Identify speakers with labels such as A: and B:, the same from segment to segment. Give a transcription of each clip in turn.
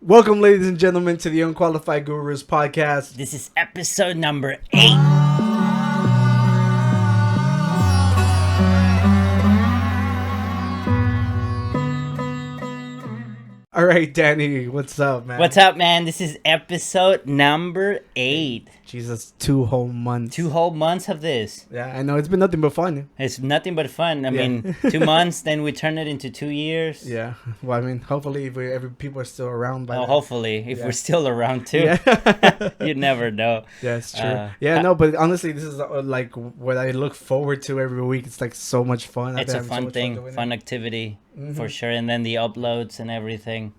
A: Welcome, ladies and gentlemen, to the Unqualified Gurus podcast.
B: This is episode number 8.
A: All right, Danny, what's up, man?
B: What's up, man? This is episode number 8.
A: Jesus, 2 whole months.
B: 2 whole months of this.
A: Yeah, I know. It's been nothing but fun.
B: It's nothing but fun. I
A: Yeah.
B: mean, 2 months, then we turn it into 2 years.
A: Yeah. Well, I mean, hopefully, if people are still around by
B: Oh,
A: then.
B: hopefully, if
A: Yeah.
B: we're still around too.
A: Yeah.
B: You never know.
A: Yeah, it's true. No, but honestly, this is like what I look forward to every week. It's like so much fun. I've
B: It's
A: been
B: a
A: having so
B: fun
A: much
B: thing,
A: doing
B: fun
A: it.
B: activity
A: Mhm.
B: for sure. And then the uploads and everything.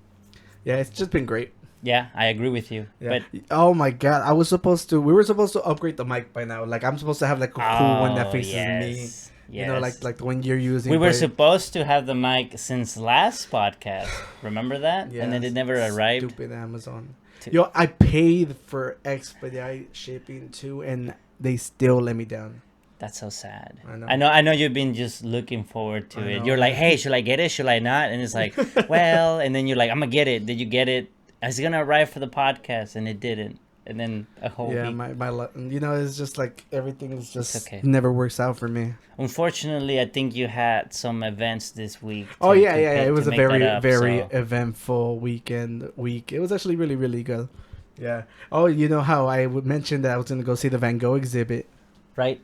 A: Yeah, it's just been great.
B: Yeah, I agree with you.
A: Yeah.
B: But
A: Oh my god, we were supposed to upgrade the mic by now. Like I'm supposed to have like a cool one that faces me.
B: Yes.
A: You know, like the one you're using.
B: We were
A: but-
B: supposed to have the mic since last podcast. Remember that?
A: Yeah,
B: And then it never arrived.
A: Stupid Amazon.
B: To-
A: Yo, I paid for expedite shipping too, and they still let me down.
B: That's so sad.
A: I know.
B: I know you've been just looking forward to
A: I
B: it.
A: know.
B: You're like, hey, should I get it? Should I not? And it's like, well, and then you're like, I'm gonna get it. Did you get it? It's gonna arrive for the podcast, and it didn't. And then a whole
A: Yeah,
B: week.
A: my you know, it's just like everything is just
B: okay.
A: never works out for me.
B: Unfortunately, I think you had some events this week.
A: Oh
B: to-
A: yeah,
B: to
A: yeah,
B: pick-
A: it was
B: to
A: a
B: make that
A: very
B: up,
A: very
B: so-
A: eventful week. It was actually really really good. Yeah. Oh, you know how I would mention that I was gonna go see the Van Gogh exhibit.
B: Right.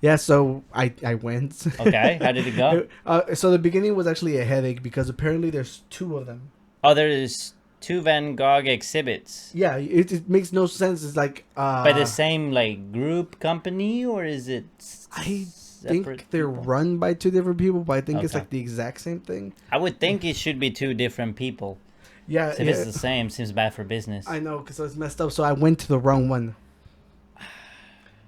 A: Yeah, so I went.
B: Okay, how did it go?
A: So the beginning was actually a headache because apparently there's 2 of them.
B: Oh, there is 2 Van Gogh exhibits.
A: Yeah, it makes no sense. It's like
B: By the same like group company, or is it?
A: I
B: separate
A: think they're
B: people?
A: run by 2 different people, but I think it's
B: Okay.
A: like the exact same thing.
B: I would think it should be 2 different people.
A: Yeah,
B: If it's the same, seems bad for business.
A: I know because it's messed up. So I went to the wrong one.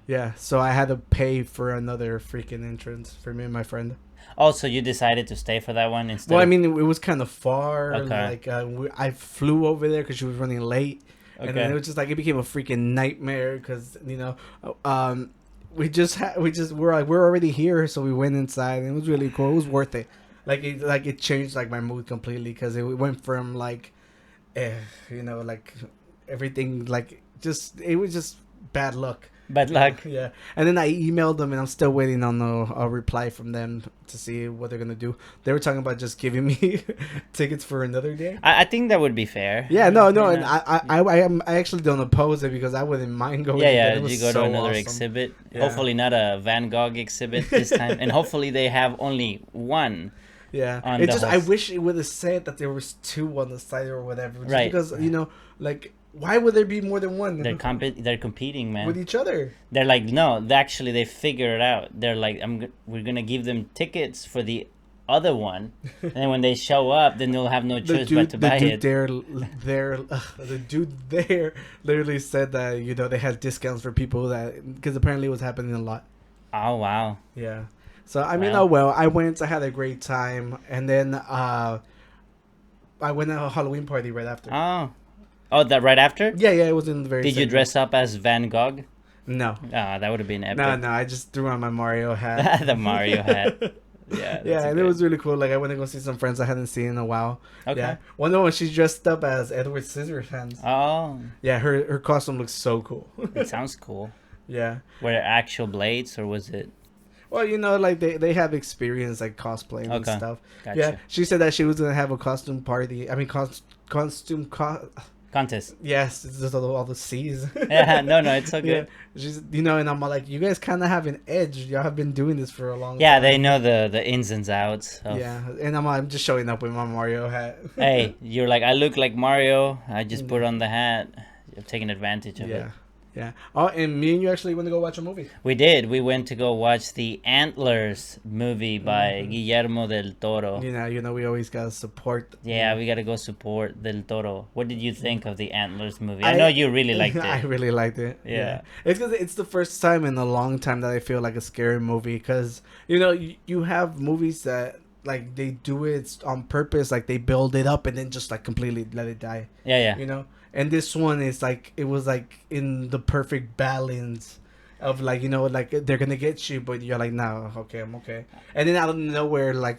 A: Yeah, so I had to pay for another freaking entrance for me and my friend.
B: Oh, so you decided to stay for that one instead?
A: Well, I
B: of-
A: mean, it was kind of far.
B: Okay.
A: Like I flew over there because she was running late, and then
B: Okay.
A: it was just like it became a freaking nightmare because we're already here, so we went inside and it was really cool. It was worth it. It changed like my mood completely because it went from like, like everything it was just bad luck.
B: Bad luck.
A: Yeah, and then I emailed them, and I'm still waiting on a reply from them to see what they're gonna do. They were talking about just giving me tickets for another day.
B: I think that would be fair.
A: Yeah, no, and
B: Yeah.
A: I actually don't oppose it because I wouldn't mind going.
B: Yeah,
A: again.
B: yeah.
A: It was
B: You go
A: so
B: to another
A: awesome.
B: exhibit.
A: Yeah.
B: Hopefully not a Van Gogh exhibit this time, and hopefully they have only one.
A: Yeah,
B: on
A: it
B: the
A: just
B: whole-
A: I wish it would have said that there was 2 on the side or whatever. Just
B: Right.
A: Because why would there be more than one?
B: They're competing, man.
A: with each other.
B: They're like, no, they figure it out. They're like, we're gonna give them tickets for the other one, and then when they show up, then they'll have no choice but to buy it.
A: The dude there literally said that they had discounts for people because apparently it was happening a lot.
B: Oh wow.
A: Yeah. So I mean,
B: Wow.
A: oh well. I went. I had a great time, and then I went to a Halloween party right after.
B: Oh, that right after?
A: Yeah, it was in the very.
B: Did you
A: same-
B: dress up as Van Gogh?
A: No.
B: Ah, that would have been epic.
A: No. I just threw on my Mario hat.
B: The Mario hat. Yeah.
A: Yeah, and it was really cool. Like I went to go see some friends I hadn't seen in a while.
B: Okay.
A: Yeah. One of them, she dressed up as Edward Scissorhands.
B: Oh,
A: Yeah, her costume looks so cool.
B: it sounds cool.
A: Yeah.
B: Were there actual blades or was it?
A: Well, like they have experience like cosplaying and
B: Okay.
A: stuff.
B: Gotcha.
A: Yeah, she said that she was gonna have a costume party. I mean,
B: Contest.
A: Yes, it's just all the C's.
B: Yeah, no, it's okay.
A: Yeah, she's and I'm like, you guys kind of have an edge. Y'all have been doing this for a long
B: Yeah,
A: time.
B: they know the ins and outs. Of,
A: Yeah, and I'm just showing up with my Mario hat.
B: Hey, you're like, I look like Mario. I just put on the hat. You're taking advantage of it.
A: Yeah. Yeah. Oh, and me and you actually went to go watch a movie.
B: We did. We went to go watch the Antlers movie by Guillermo del Toro.
A: We always gotta support.
B: Yeah, we gotta go support Del Toro. What did you think of the Antlers movie? I know you really liked it.
A: I really liked it.
B: Yeah.
A: It's because it's the first time in a long time that I feel like a scary movie. Because you have movies that like they do it on purpose, like they build it up and then just like completely let it die.
B: Yeah.
A: And this one is like it was like in the perfect balance. of like, you know, like they're gonna get you, but you're like, no, okay, I'm okay. And then out of nowhere, like,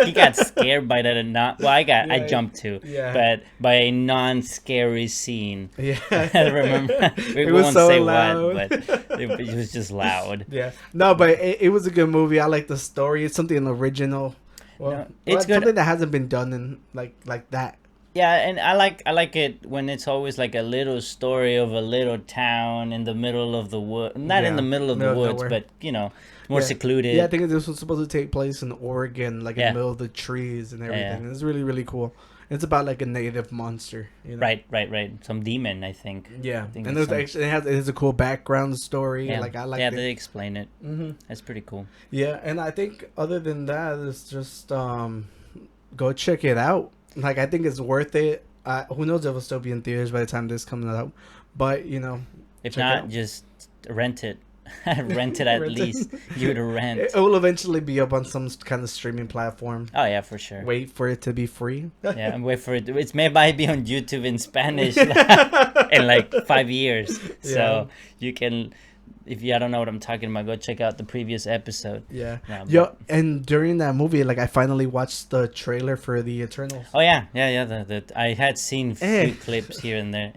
B: he got scared by that and not. Well, I
A: Yeah,
B: jumped too,
A: yeah.
B: but by a non-scary scene.
A: Yeah.
B: I remember. We
A: It was
B: won't
A: so
B: say
A: loud.
B: what, but it was just loud.
A: Yeah. No, but it was a good movie. I like the story. It's something original. Well,
B: No, it's good.
A: Something that hasn't been done in like that.
B: Yeah, and I like it when it's always like a little story of a little town in the middle of the wood. Not in
A: Yeah,
B: the middle of the
A: middle of
B: woods,
A: nowhere.
B: but you know, more
A: Yeah.
B: secluded.
A: Yeah, I think this was supposed to take place in Oregon, like in
B: Yeah.
A: the middle of the trees and everything.
B: Yeah.
A: It's really, really cool. It's about like a native monster, you know?
B: Right. Some demon, I think.
A: Yeah,
B: I think
A: and
B: it's
A: there's actually it has a cool background story.
B: Yeah.
A: Like I like
B: yeah,
A: it.
B: they explain it.
A: Hmm.
B: That's pretty cool.
A: Yeah, and I think other than that, it's just go check it out. Like I think it's worth it. Who knows if it'll still be in theaters by the time this comes out, but you know,
B: If
A: check it
B: not,
A: out.
B: just rent it. Rent it at
A: Rent it.
B: least. Give it a rent.
A: It will eventually be up on some kind of streaming platform.
B: Oh yeah, for sure.
A: Wait for it to be free.
B: Yeah, and wait for it. It's maybe be on YouTube in Spanish in like 5 years. So you can, if you I don't know what I'm talking about, go check out the previous episode.
A: Yeah.
B: Yeah,
A: Yo, and during that movie, like I finally watched the trailer for the Eternals.
B: Oh yeah. I had seen few clips here and there.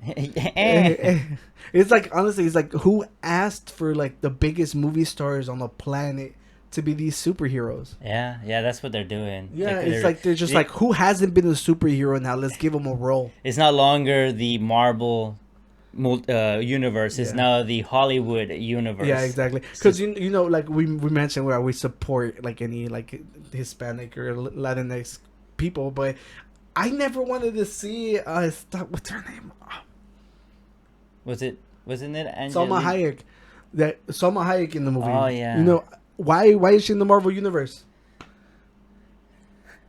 A: It's like honestly, it's like who asked for like the biggest movie stars on the planet to be these superheroes?
B: Yeah, that's what they're doing.
A: Yeah, it's like they're just like, who hasn't been a superhero now? Let's give them a role.
B: It's no longer the Marvel universe. It's
A: Yeah.
B: now the Hollywood universe.
A: Yeah, exactly. Because you know, like we mentioned where we support like any like Hispanic or Latinx people, but I never wanted to see what's her name?
B: Wasn't it Angelique?
A: Salma Hayek. That Salma Hayek in the movie.
B: Oh, yeah.
A: You know why is she in the Marvel universe?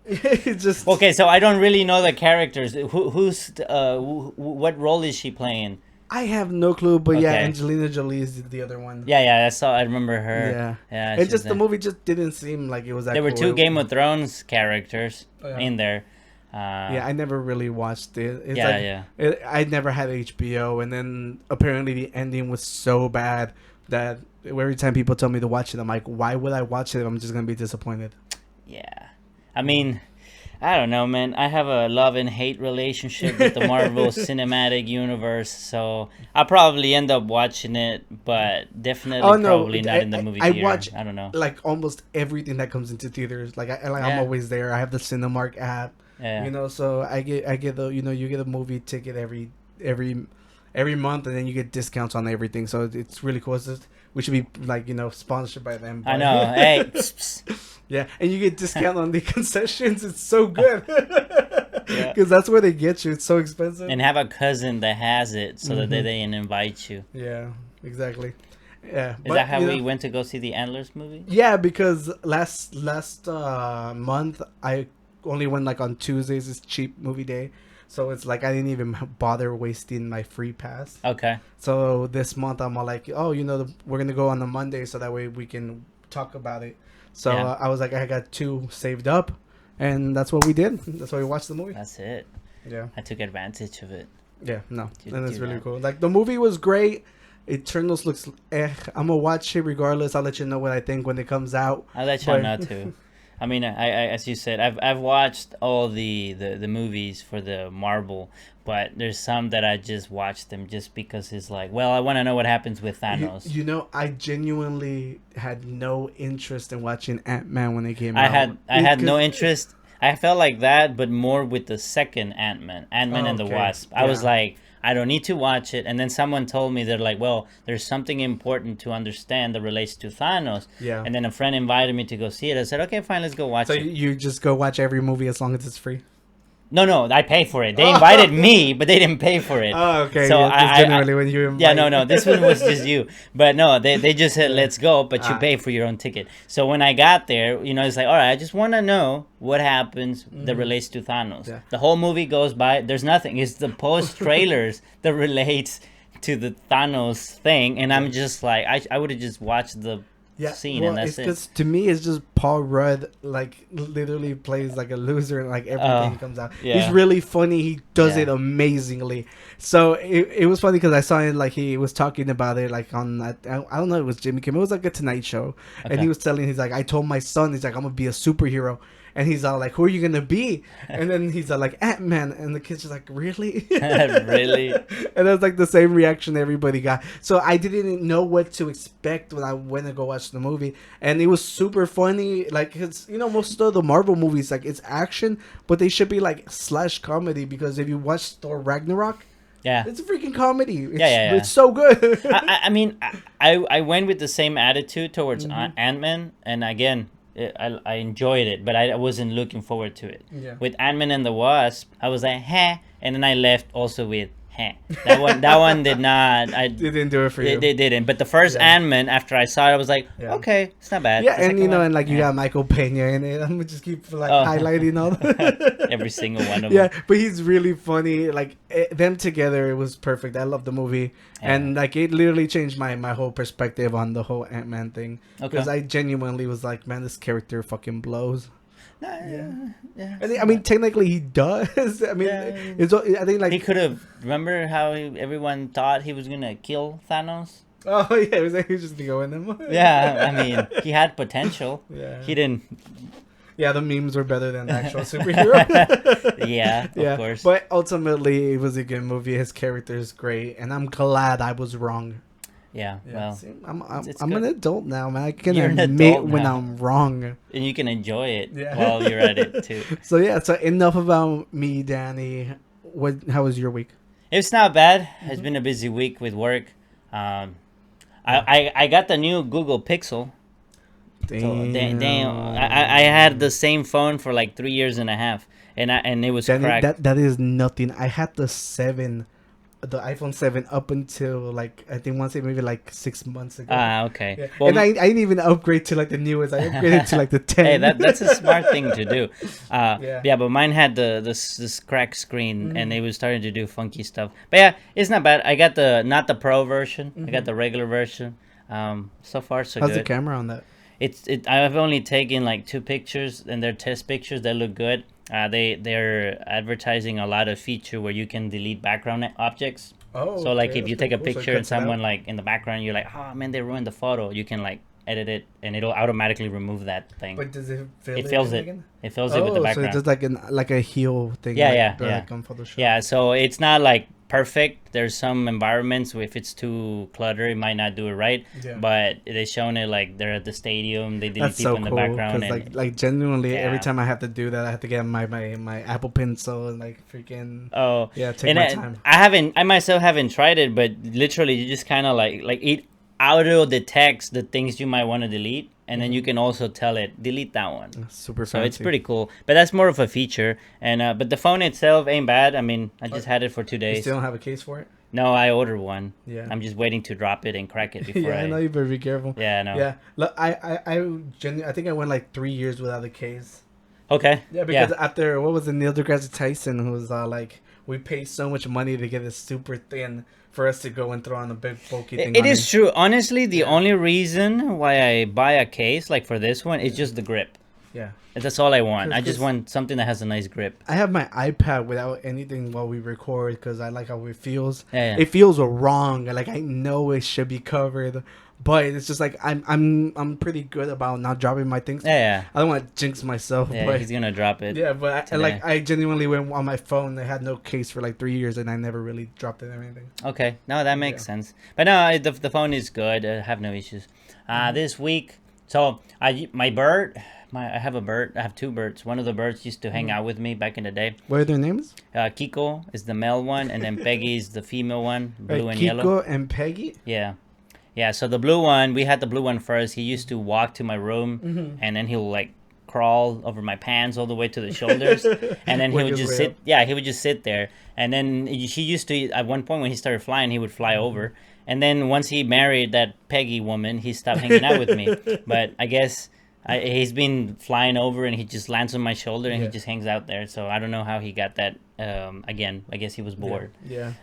A: It's just
B: Okay, so I don't really know the characters. What role is she playing?
A: I have no clue, but yeah,
B: Okay.
A: Angelina Jolie is the other one.
B: Yeah, I remember her.
A: Yeah.
B: She's
A: It's just the
B: there.
A: movie just didn't seem like it was that
B: There were
A: cool.
B: two Game of Thrones characters
A: Oh, yeah.
B: in there.
A: Yeah, I never really watched it. It's
B: Yeah.
A: I never had HBO, and then apparently the ending was so bad that every time people tell me to watch it, I'm like, why would I watch it? I'm just gonna be disappointed.
B: Yeah. I mean, I don't know, man. I have a love and hate relationship with the Marvel Cinematic Universe, so I'll probably end up watching it, but definitely probably not in the movie
A: I
B: theater.
A: watch
B: I don't know.
A: like almost everything that comes into theaters. Like I'm
B: Yeah.
A: always there. I have the Cinemark app.
B: Yeah.
A: You know, so I get the you get a movie ticket every month, and then you get discounts on everything. So it's really cool. We should be like sponsored by them.
B: I know. Hey.
A: Yeah, and you get discount on the concessions. It's so good.
B: Yeah.
A: Because that's where they get you. It's so expensive.
B: And have a cousin that has it so that they can invite you.
A: Yeah, exactly. Yeah.
B: Is that how we went to go see the Antlers movie?
A: Yeah, because last month I only went like on Tuesdays. It's cheap movie day, so it's like I didn't even bother wasting my free pass.
B: Okay.
A: So this month I'm all like, oh, we're gonna go on the Monday, so that way we can talk about it. So
B: Yeah.
A: I was like, I got 2 saved up, and that's what we did. That's why we watched the movie.
B: That's it.
A: Yeah.
B: I took advantage of it.
A: Yeah. No,
B: You
A: and it's
B: do
A: really
B: that.
A: cool. Like the movie was great. Eternals looks. I'm gonna watch it regardless. I'll let you know what I think when it comes out.
B: I'll let y'all know too. I mean, I as you said, I've watched all the movies for the Marvel, but there's some that I just watched them just because it's like, well, I want to know what happens with Thanos.
A: I genuinely had no interest in watching Ant-Man when it came out.
B: I had no interest. I felt like that, but more with the second Ant-Man and the
A: Okay.
B: Wasp. I was
A: Yeah.
B: like, I don't need to watch it. And then someone told me, they're like, well, there's something important to understand that relates to Thanos.
A: Yeah.
B: And then a friend invited me to go see it. I said, okay, fine, let's go watch
A: So
B: it.
A: you just go watch every movie as long as it's free.
B: No, I pay for it. They invited me, but they didn't pay for it.
A: Oh, okay.
B: So
A: yeah, just generally when you invite.
B: Yeah, no, this one was just you. But no, they just said, let's go, but you pay for your own ticket. So when I got there, it's like, all right, I just want to know what happens that relates to Thanos.
A: Yeah.
B: The whole movie goes by, there's nothing. It's the post-trailers that relates to the Thanos thing. And I'm just like, I would have just watched the scene,
A: well,
B: and that's
A: it's
B: it.
A: because to me, it's just Paul Rudd like literally plays like a loser in like everything he comes out.
B: Yeah.
A: He's really funny. He does it
B: Yeah.
A: amazingly. So it was funny because I saw it like he was talking about it like on I don't know, it was Jimmy Kimmel. It was like a Tonight Show, and he was telling, he's like, I told my son, he's like, I'm gonna be a superhero. And he's all like, who are you gonna be? And then he's all like, Ant-Man. And the kid's just like, really?
B: Really?
A: And that's like the same reaction everybody got. So I didn't know what to expect when I went to go watch the movie. And it was super funny. Like, it's, you know, most of the Marvel movies, like, it's action, but they should be like slash comedy. Because if you watch Thor Ragnarok,
B: Yeah.
A: it's a freaking comedy. It's,
B: Yeah.
A: It's so good.
B: I mean, I went with the same attitude towards Ant-Man, and again, I enjoyed it, but I wasn't looking forward to it.
A: Yeah.
B: With Ant-Man and the Wasp, I was like, heh, and then I left also with heh. That one did not.
A: They didn't do it for you.
B: They didn't. But the first Ant-Man, after I saw it, I was like, okay, it's not bad.
A: Yeah,
B: The
A: and
B: second
A: you know,
B: one,
A: and like you got Michael Pena in it. I'm gonna just keep like highlighting all
B: every single one of them.
A: Yeah, but he's really funny. Like them together, it was perfect. I love the movie, and like it literally changed my whole perspective on the whole Ant-Man thing. Because I genuinely was like, man, this character fucking blows.
B: Yeah.
A: I mean, technically he does. I mean, it's. I think like
B: he could have. Remember how everyone thought he was gonna kill Thanos?
A: Oh yeah, it was like he was just going them.
B: Yeah, I mean, he had potential.
A: Yeah.
B: He didn't.
A: Yeah, the memes were better than the actual superhero.
B: Yeah, of course.
A: But ultimately, it was a good movie. His character is great, and I'm glad I was wrong.
B: Yeah, well,
A: see, I'm
B: it's
A: an
B: good.
A: adult now, man. I can
B: You're an
A: admit
B: adult
A: when
B: now.
A: I'm wrong.
B: And you can enjoy it while you're at it too.
A: So yeah, so enough about me, Danny. How was your week?
B: It's not bad. It's been a busy week with work. I got the new Google Pixel.
A: Damn.
B: So, damn. I had the same phone for like 3 years and a half, and it was cracked.
A: That is nothing. I had the iPhone 7 up until like I think once maybe like 6 months ago.
B: Okay.
A: Yeah.
B: Well,
A: and I didn't even upgrade to like the newest. I upgraded to like the 10.
B: Hey, that's a smart thing to do. Yeah, but mine had this cracked screen, and it was starting to do funky stuff. But yeah, it's not bad. I got not the Pro version. I got the regular version. So far so
A: How's
B: good.
A: the camera on that?
B: I've only taken like 2 pictures, and they're test pictures that look good. They're advertising a lot of feature where you can delete background objects.
A: Oh,
B: so like
A: okay,
B: if you take a picture and someone like in the background, you're like, oh man, they ruined the photo. You can like edit it, and it'll automatically remove that thing.
A: But does it fill
B: it fills it?
A: Again?
B: It fills it with the background.
A: So it's just like a heel thing.
B: Yeah.
A: Like on Photoshop.
B: Yeah, so it's not like perfect. There's some environments where if it's too cluttered, it might not do it right. Yeah. But they shown it like they're at the stadium. They delete people in the background.
A: And like genuinely, every time I have to do that, I have to get my Apple Pencil and like freaking.
B: Oh
A: yeah, take my time.
B: I myself haven't tried it, but literally you just kind of like it auto detects the things you might want to delete, and then you can also tell it delete that one.
A: Super fancy.
B: So it's pretty cool, but that's more of a feature. And but the phone itself ain't bad. I mean, I just had it for 2 days.
A: You still don't have a case for it?
B: No, I ordered one.
A: Yeah,
B: I'm just waiting to drop it and crack it before.
A: I know, you better be careful.
B: Yeah, I know.
A: Yeah, look, I think I went like 3 years without a case.
B: Okay.
A: Yeah, because after what was it, Neil deGrasse Tyson, who was like, we paid so much money to get it super thin for us to go and throw on a big bulky thing.
B: It is true. Honestly, the only reason why I buy a case like for this one is just the grip.
A: Yeah.
B: That's all I want. I just want something that has a nice grip.
A: I have my iPad without anything while we record because I like how it feels.
B: Yeah.
A: It feels wrong. Like I know it should be covered, but it's just like I'm pretty good about not dropping my things.
B: Yeah.
A: I don't want to jinx myself.
B: Yeah,
A: but
B: he's gonna drop it.
A: Yeah, but I genuinely went on my phone. I had no case for like 3 years, and I never really dropped it or anything.
B: Okay, no, that makes sense. But no, the phone is good. I have no issues. This week, so I have a bird. I have 2 birds. One of the birds used to hang out with me back in the day.
A: What are their names?
B: Kiko is the male one, and then Peggy is the female one, blue and
A: Kiko
B: yellow.
A: Kiko and Peggy?
B: Yeah, so the blue one, we had the blue one first. He used to walk to my room, and then he'll like crawl over my pants all the way to the shoulders, and then he would just sit. Yeah, he would just sit there. And then he used to, at one point when he started flying, he would fly over. And then once he married that Peggy woman, he stopped hanging out with me. But I guess he's been flying over, and he just lands on my shoulder, and he just hangs out there. So I don't know how he got that. Again, I guess he was bored.
A: Yeah.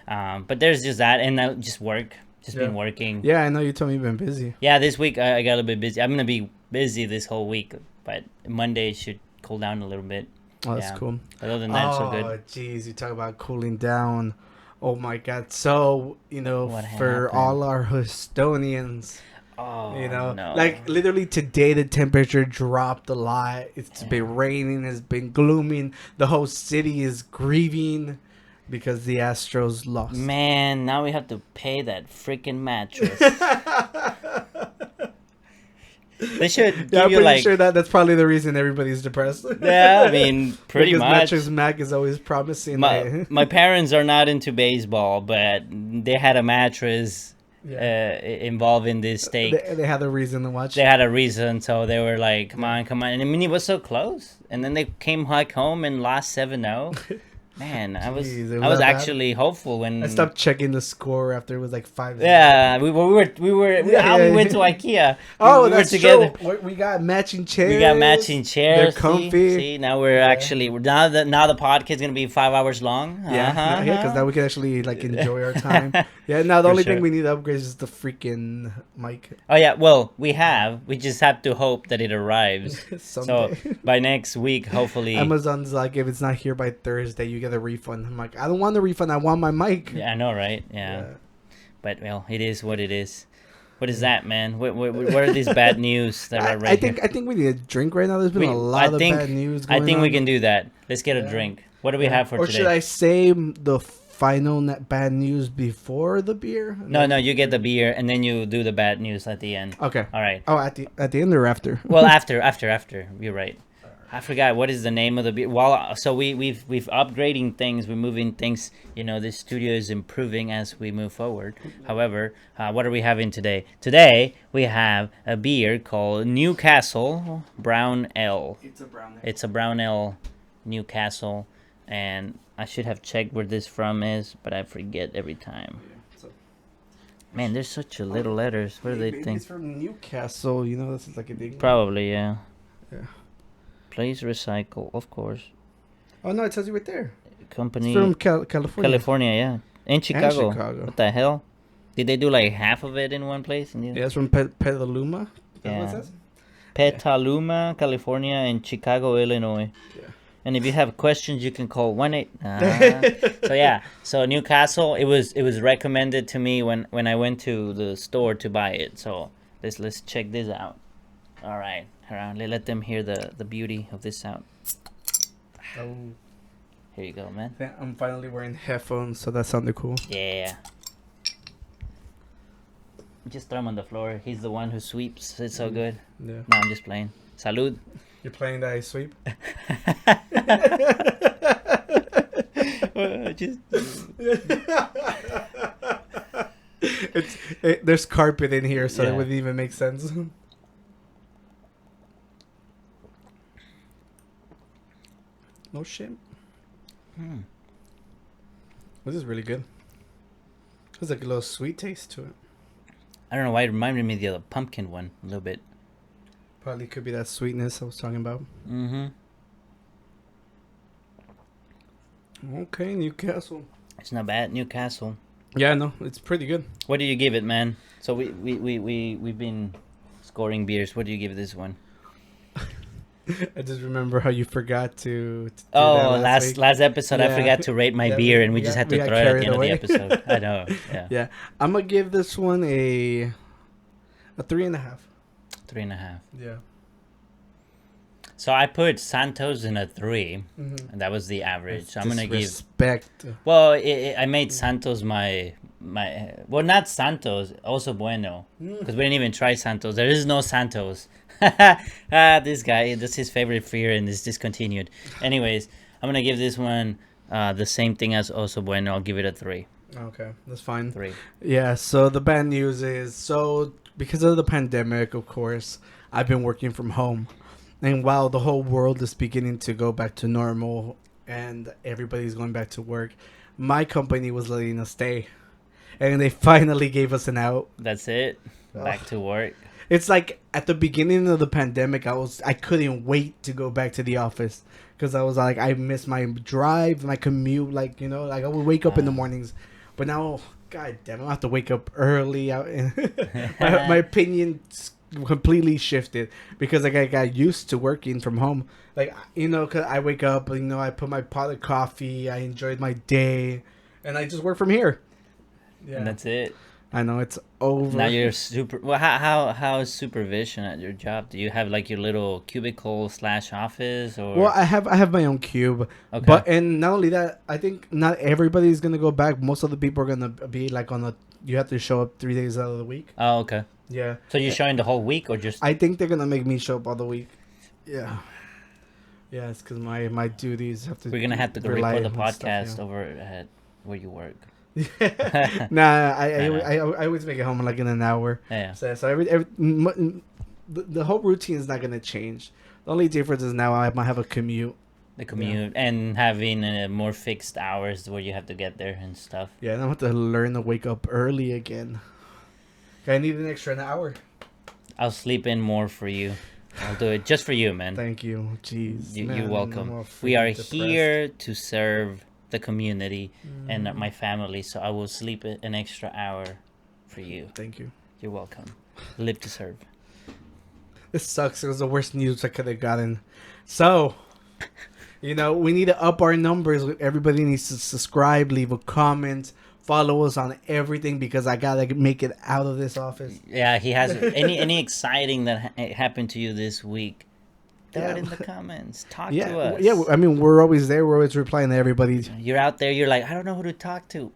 B: But there's just that, and just work. Just been working.
A: Yeah, I know you told me you've been busy.
B: Yeah, this week I got a little bit busy. I'm gonna be busy this whole week, but Monday should cool down a little bit.
A: Oh, that's cool.
B: Other than that, so good.
A: Oh, jeez, you talk about cooling down. Oh my God! So
B: What
A: for
B: happened?
A: all our Houstonians,
B: Oh, no.
A: like literally today the temperature dropped a lot. It's been raining. It's been glooming. The whole city is grieving because the Astros lost.
B: Man, now we have to pay that freaking mattress. They should give
A: Yeah, I'm
B: you
A: pretty
B: like.
A: sure that's probably the reason everybody's depressed.
B: Yeah, I mean, pretty
A: because
B: much.
A: Mattress Mac is always promising.
B: My parents are not into baseball, but they had a mattress involving this stake.
A: They had a reason to watch.
B: They had a reason, so they were like, come on. And I mean, it was so close. And then they came back home and lost 7-0. Man, I was actually hopeful when
A: I stopped checking the score after it was like 5.
B: Yeah, we went to IKEA.
A: Oh,
B: we
A: that's
B: were together.
A: True. We got matching chairs.
B: We got matching chairs.
A: They're comfy.
B: See, now we're actually now the podcast is gonna be 5 hours long.
A: Yeah, because now we can actually like enjoy our time. Yeah, now the only thing we need to upgrade is the freaking mic.
B: Oh yeah, well we just have to hope that it arrives.
A: Someday.
B: So by next week, hopefully.
A: Amazon's like, if it's not here by Thursday, you get a refund. I'm like, I don't want the refund. I want my mic.
B: Yeah, I know, right? Yeah. But well, it is what it is. What is that, man? What are these bad news that are right
A: I think we need a drink right now. There's been a lot of bad news going on.
B: I think we can do that. Let's get a drink. What do we have for today?
A: Or should I say the final bad news before the beer?
B: No, you get the beer and then you do the bad news at the end.
A: Okay.
B: All right.
A: Oh, at the end or after?
B: Well, after. You're right. I forgot what is the name of the beer. Well, so we've upgrading things, we're moving things. This studio is improving as we move forward. However, what are we having today? Today we have a beer called Newcastle Brown Ale. It's a brown ale, Newcastle, and I should have checked where this from is, but I forget every time. Man, there's such a little letters. What do they think?
A: It's from Newcastle. This is like a big.
B: Probably, yeah.
A: Yeah.
B: Please recycle, of course.
A: Oh no, it tells you right there.
B: Company.
A: It's from California.
B: California, yeah. In Chicago.
A: Chicago.
B: What the hell? Did they do like half of it in one place?
A: Yeah, it's from Petaluma.
B: Yeah.
A: What it says?
B: Petaluma, California, and Chicago, Illinois.
A: Yeah.
B: And if you have questions, you can call 1-8. So Newcastle, it was recommended to me when I went to the store to buy it. So let's check this out. All right, let them hear the beauty of this sound.
A: Oh.
B: Here you go, man.
A: I'm finally wearing headphones, so that sounded cool.
B: Yeah. Just throw him on the floor. He's the one who sweeps. It's so good.
A: Yeah.
B: No, I'm just playing. Salud.
A: You're playing that I sweep? There's carpet in here, so it wouldn't even make sense. No shit. This is really good. There's like a little sweet taste to it.
B: I don't know why it reminded me of the other pumpkin one a little bit.
A: Probably could be that sweetness I was talking about.
B: Mm-hmm.
A: Okay, Newcastle.
B: It's not bad, Newcastle.
A: Yeah, no, it's pretty good.
B: What do you give it, man? So we've been scoring beers. What do you give this one?
A: I just remember how you forgot to do
B: that last episode, I forgot to rate my beer, and we just had to throw it at the end of the episode. I know. Yeah.
A: Yeah, I'm gonna give this one a 3.5.
B: 3.5.
A: Yeah.
B: So I put Santos in a 3, and that was the average. So I'm gonna give
A: respect.
B: Well, I made Santos my well, not Santos, also bueno, because we didn't even try Santos. There is no Santos. This guy, that's his favorite beer, and it's discontinued. Anyways, I'm gonna give this one the same thing as also bueno. I'll give it a 3.
A: Okay, that's fine.
B: 3.
A: Yeah. So the bad news is, because of the pandemic, of course, I've been working from home. And while the whole world is beginning to go back to normal and everybody's going back to work, my company was letting us stay. And they finally gave us an out.
B: That's it. Back to work.
A: It's like at the beginning of the pandemic, I couldn't wait to go back to the office. Because I was I miss my drive, my commute. I would wake up in the mornings. But now God damn, I have to wake up early. My opinion completely shifted because like I got used to working from home. Like, you know, cause I wake up, you know, I put my pot of coffee, I enjoyed my day, and I just work from here.
B: Yeah. And that's it.
A: I know it's over.
B: Now you're super. Well, how is supervision at your job? Do you have like your little cubicle / office or?
A: Well, I have my own cube. Okay. But and not only that, I think not everybody's gonna go back. Most of the people are gonna be like on a. You have to show up 3 days out of the week.
B: Oh, okay.
A: Yeah.
B: So you're showing the whole week or just?
A: I think they're gonna make me show up all the week. Yeah. Yeah, it's because my duties have to.
B: We're gonna have to record the podcast over at where you work.
A: Nah, I always make it home like in an hour.
B: Yeah.
A: So the whole routine is not gonna change. The only difference is now I might have a commute.
B: The commute and having more fixed hours where you have to get there and stuff.
A: Yeah, and I have to learn to wake up early again. I need an extra hour.
B: I'll sleep in more for you. I'll do it just for you, man.
A: Thank you. Jeez.
B: You're welcome. We are here to serve the community and my family, so I will sleep an extra hour for you.
A: Thank you.
B: You're welcome. Live to serve.
A: This sucks. It was the worst news I could have gotten. So, you know, we need to up our numbers. Everybody needs to subscribe, leave a comment, follow us on everything because I gotta make it out of this office.
B: Yeah, he has any exciting that happened to you this week. Throw it in the comments. Talk to us.
A: Yeah, I mean, we're always there. We're always replying to everybody.
B: You're out there. You're like, I don't know who to talk to.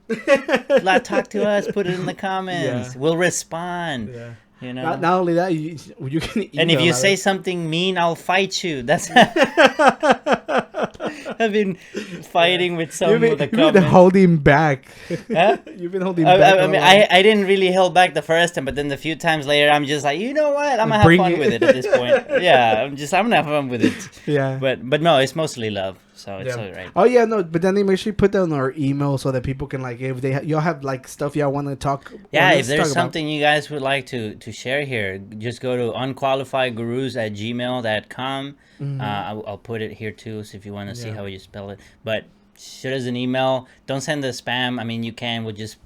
B: Talk to us. Put it in the comments. Yeah. We'll respond. Yeah. You know.
A: Not only that, you can email.
B: And if you say something mean, I'll fight you. That's. I've been fighting with some of the comments.
A: You've been holding back.
B: Huh?
A: You've been holding back.
B: I mean, I didn't really hold back the first time, but then a few times later, I'm just like, you know what? I'm gonna have fun with it at this point. Yeah, I'm gonna have fun with it.
A: Yeah.
B: But no, it's mostly love, so it's all right.
A: Oh yeah, no, but then they make sure you put down our email so that people can like if they y'all have like stuff y'all want to talk.
B: Yeah, if there's something you guys would like to share here, just go to unqualifiedgurus@gmail.com. Mm-hmm. I'll put it here too, so if you want to see how you spell it. But shoot us an email. Don't send the spam. I mean, you can. We'll just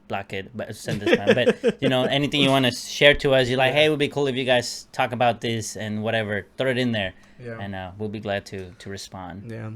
B: block it, but send the spam. But, you know, anything you want to share to us, you're like, hey, it would be cool if you guys talk about this and whatever. Throw it in there. Yeah. And we'll be glad to respond.
A: Yeah.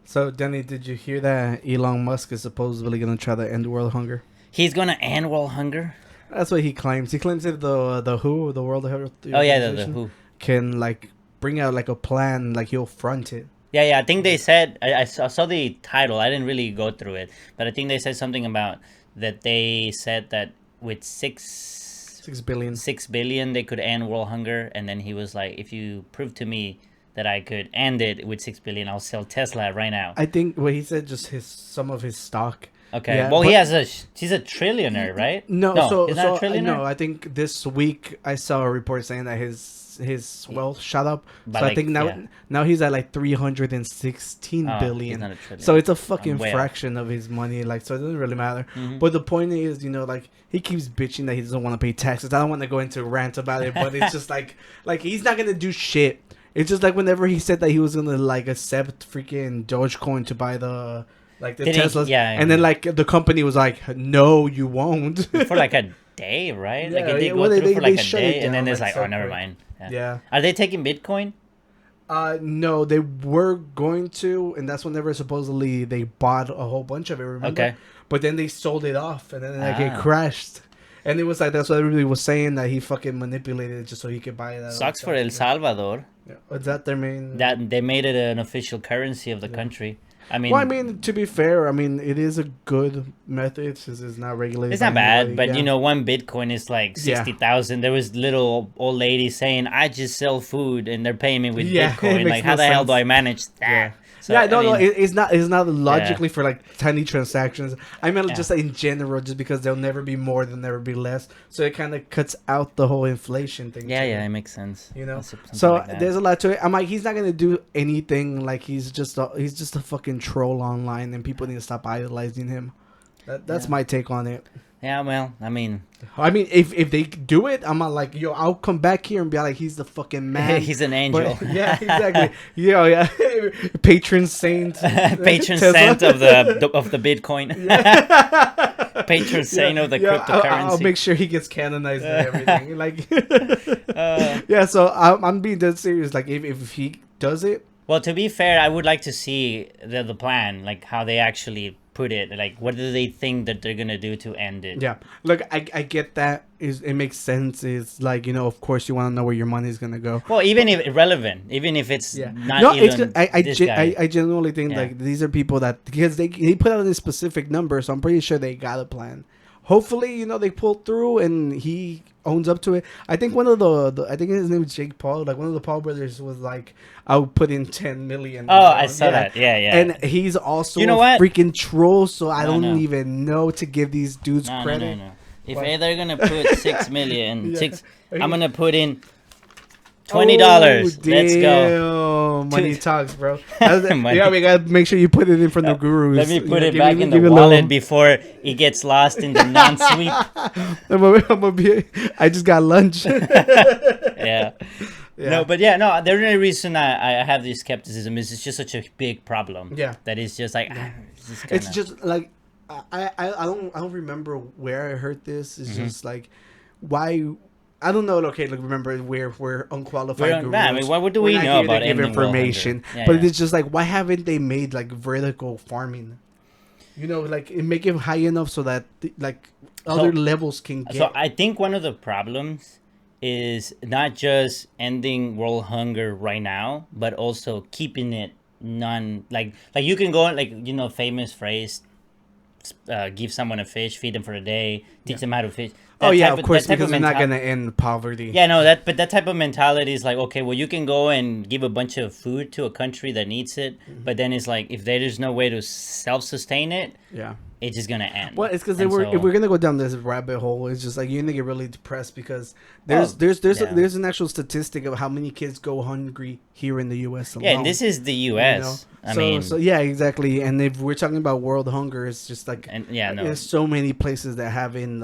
A: So, Danny, did you hear that Elon Musk is supposedly going to try to end world hunger?
B: He's going to end world hunger?
A: That's what he claims. He claims that the WHO, the World Health Organization,
B: oh, yeah, the WHO,
A: can, like, bring out, like, a plan, like, he'll front it.
B: Yeah, I think they said, I saw the title, I didn't really go through it, but I think they said something about that they said that with 6 billion they could end world hunger, and then he was like, if you prove to me that I could end it with 6 billion, I'll sell Tesla right now.
A: I think what he said, just some of his stock.
B: Okay, yeah, well, he's a trillionaire, right?
A: No,
B: he's not a trillionaire?
A: No, I think this week I saw a report saying that his wealth shot up.
B: But
A: so I think now he's at like 316 billion.
B: He's not a trillion.
A: So it's a fucking fraction of his money. Like, so it doesn't really matter. Mm-hmm. But the point is, you know, like he keeps bitching that he doesn't want to pay taxes. I don't want to go into a rant about it, but it's just like he's not gonna do shit. It's just like whenever he said that he was gonna like accept freaking Dogecoin to buy the Teslas, and then like the company was like, no, you won't.
B: For like a day, right? Like it did go through for like a day, and then it's like, oh, never mind. Yeah. Are they taking Bitcoin?
A: No, they were going to, and that's whenever supposedly they bought a whole bunch of it. Remember? Okay. But then they sold it off, and then like it crashed. And it was like that's what everybody was saying, that he fucking manipulated it just so he could buy it.
B: Sucks for El Salvador.
A: Yeah. Is that their main?
B: That they made it an official currency of the country. I mean,
A: well, I mean, to be fair, I mean, it is a good method since it's not regulated.
B: It's not bad, but you know, one Bitcoin is like 60,000. There was little old ladies saying, "I just sell food and they're paying me with Bitcoin." Like, how the hell do I manage that?
A: Yeah. So, no, it's not logically for like tiny transactions. I meant just in general, just because there'll never be more, there'll never be less. So it kind of cuts out the whole inflation thing.
B: Yeah, it makes sense.
A: You know, so like there's a lot to it. I'm like, he's not gonna do anything. Like he's just a fucking troll online, and people need to stop idolizing him. That's my take on it.
B: Yeah, well, I mean,
A: if they do it, I'm not like, yo, I'll come back here and be like, he's the fucking man.
B: He's an angel.
A: But, yeah, exactly. Yeah. Patron saint.
B: Patron saint of the Bitcoin. patron saint of the
A: yeah,
B: cryptocurrency.
A: I'll make sure he gets canonized and everything. Like,
B: Uh,
A: yeah. So I'm being dead serious. Like, if he does it,
B: well, to be fair, I would like to see the plan, like how they actually put it. Like, what do they think that they're gonna do to end it?
A: yeah. Look, I get that. It makes sense. It's like, of course you want to know where your money's gonna go.
B: Well, even if irrelevant, even if it's
A: Yeah.
B: not
A: No,
B: Elon, this guy.
A: I genuinely think
B: Yeah.
A: like these are people that, because they put out a specific number, so I'm pretty sure they got a plan. Hopefully, they pulled through and he owns up to it. I think one of the I think his name is Jake Paul. Like one of the Paul brothers was like, "I'll put in 10 million."
B: Oh, I saw that. Yeah, yeah.
A: And he's also
B: You know
A: a
B: what?
A: freaking troll, so I
B: No,
A: don't
B: no.
A: even know to give these dudes
B: No,
A: credit.
B: no. If
A: What?
B: they're gonna put 6 million,
A: Yeah.
B: I'm gonna put in $20.
A: Oh,
B: Let's go.
A: Money talks, bro.
B: Money.
A: Yeah, we gotta make sure you put it in from the gurus.
B: Let me put it
A: Give
B: back
A: me-
B: in the
A: give me a
B: wallet
A: little-
B: before it gets lost in the non-sweep.
A: I'm gonna be. I just got lunch.
B: Yeah.
A: Yeah.
B: No, but yeah, no. The only reason I have this skepticism is it's just such a big problem.
A: Yeah.
B: That is just like
A: It's just like I don't remember where I heard this. It's just like why. I don't know. Okay, like remember we're unqualified gurus.
B: I mean, what do
A: We're
B: we
A: not
B: know
A: here to
B: about
A: give
B: ending world
A: information?
B: hunger? Yeah,
A: But
B: yeah.
A: it's just like, why haven't they made like vertical farming? Like make it high enough so that like other levels can get.
B: So I think one of the problems is not just ending world hunger right now, but also keeping it like you can go like famous phrase, give someone a fish, feed them for a day, teach them how to fish.
A: Oh yeah,
B: type
A: of course,
B: that type
A: because they're not
B: mental-
A: gonna end poverty.
B: Yeah, no, but that type of mentality is like, okay, well, you can go and give a bunch of food to a country that needs it, but then it's like, if there's no way to self-sustain it,
A: Yeah.
B: it's just gonna end.
A: Well, it's because
B: And
A: if we're gonna go down this rabbit hole, it's just like you're gonna get really depressed because there's an actual statistic of how many kids go hungry here in the U.S. alone.
B: Yeah, and this is the U.S. I mean,
A: so yeah, exactly. And if we're talking about world hunger, it's just like there's so many places that haven't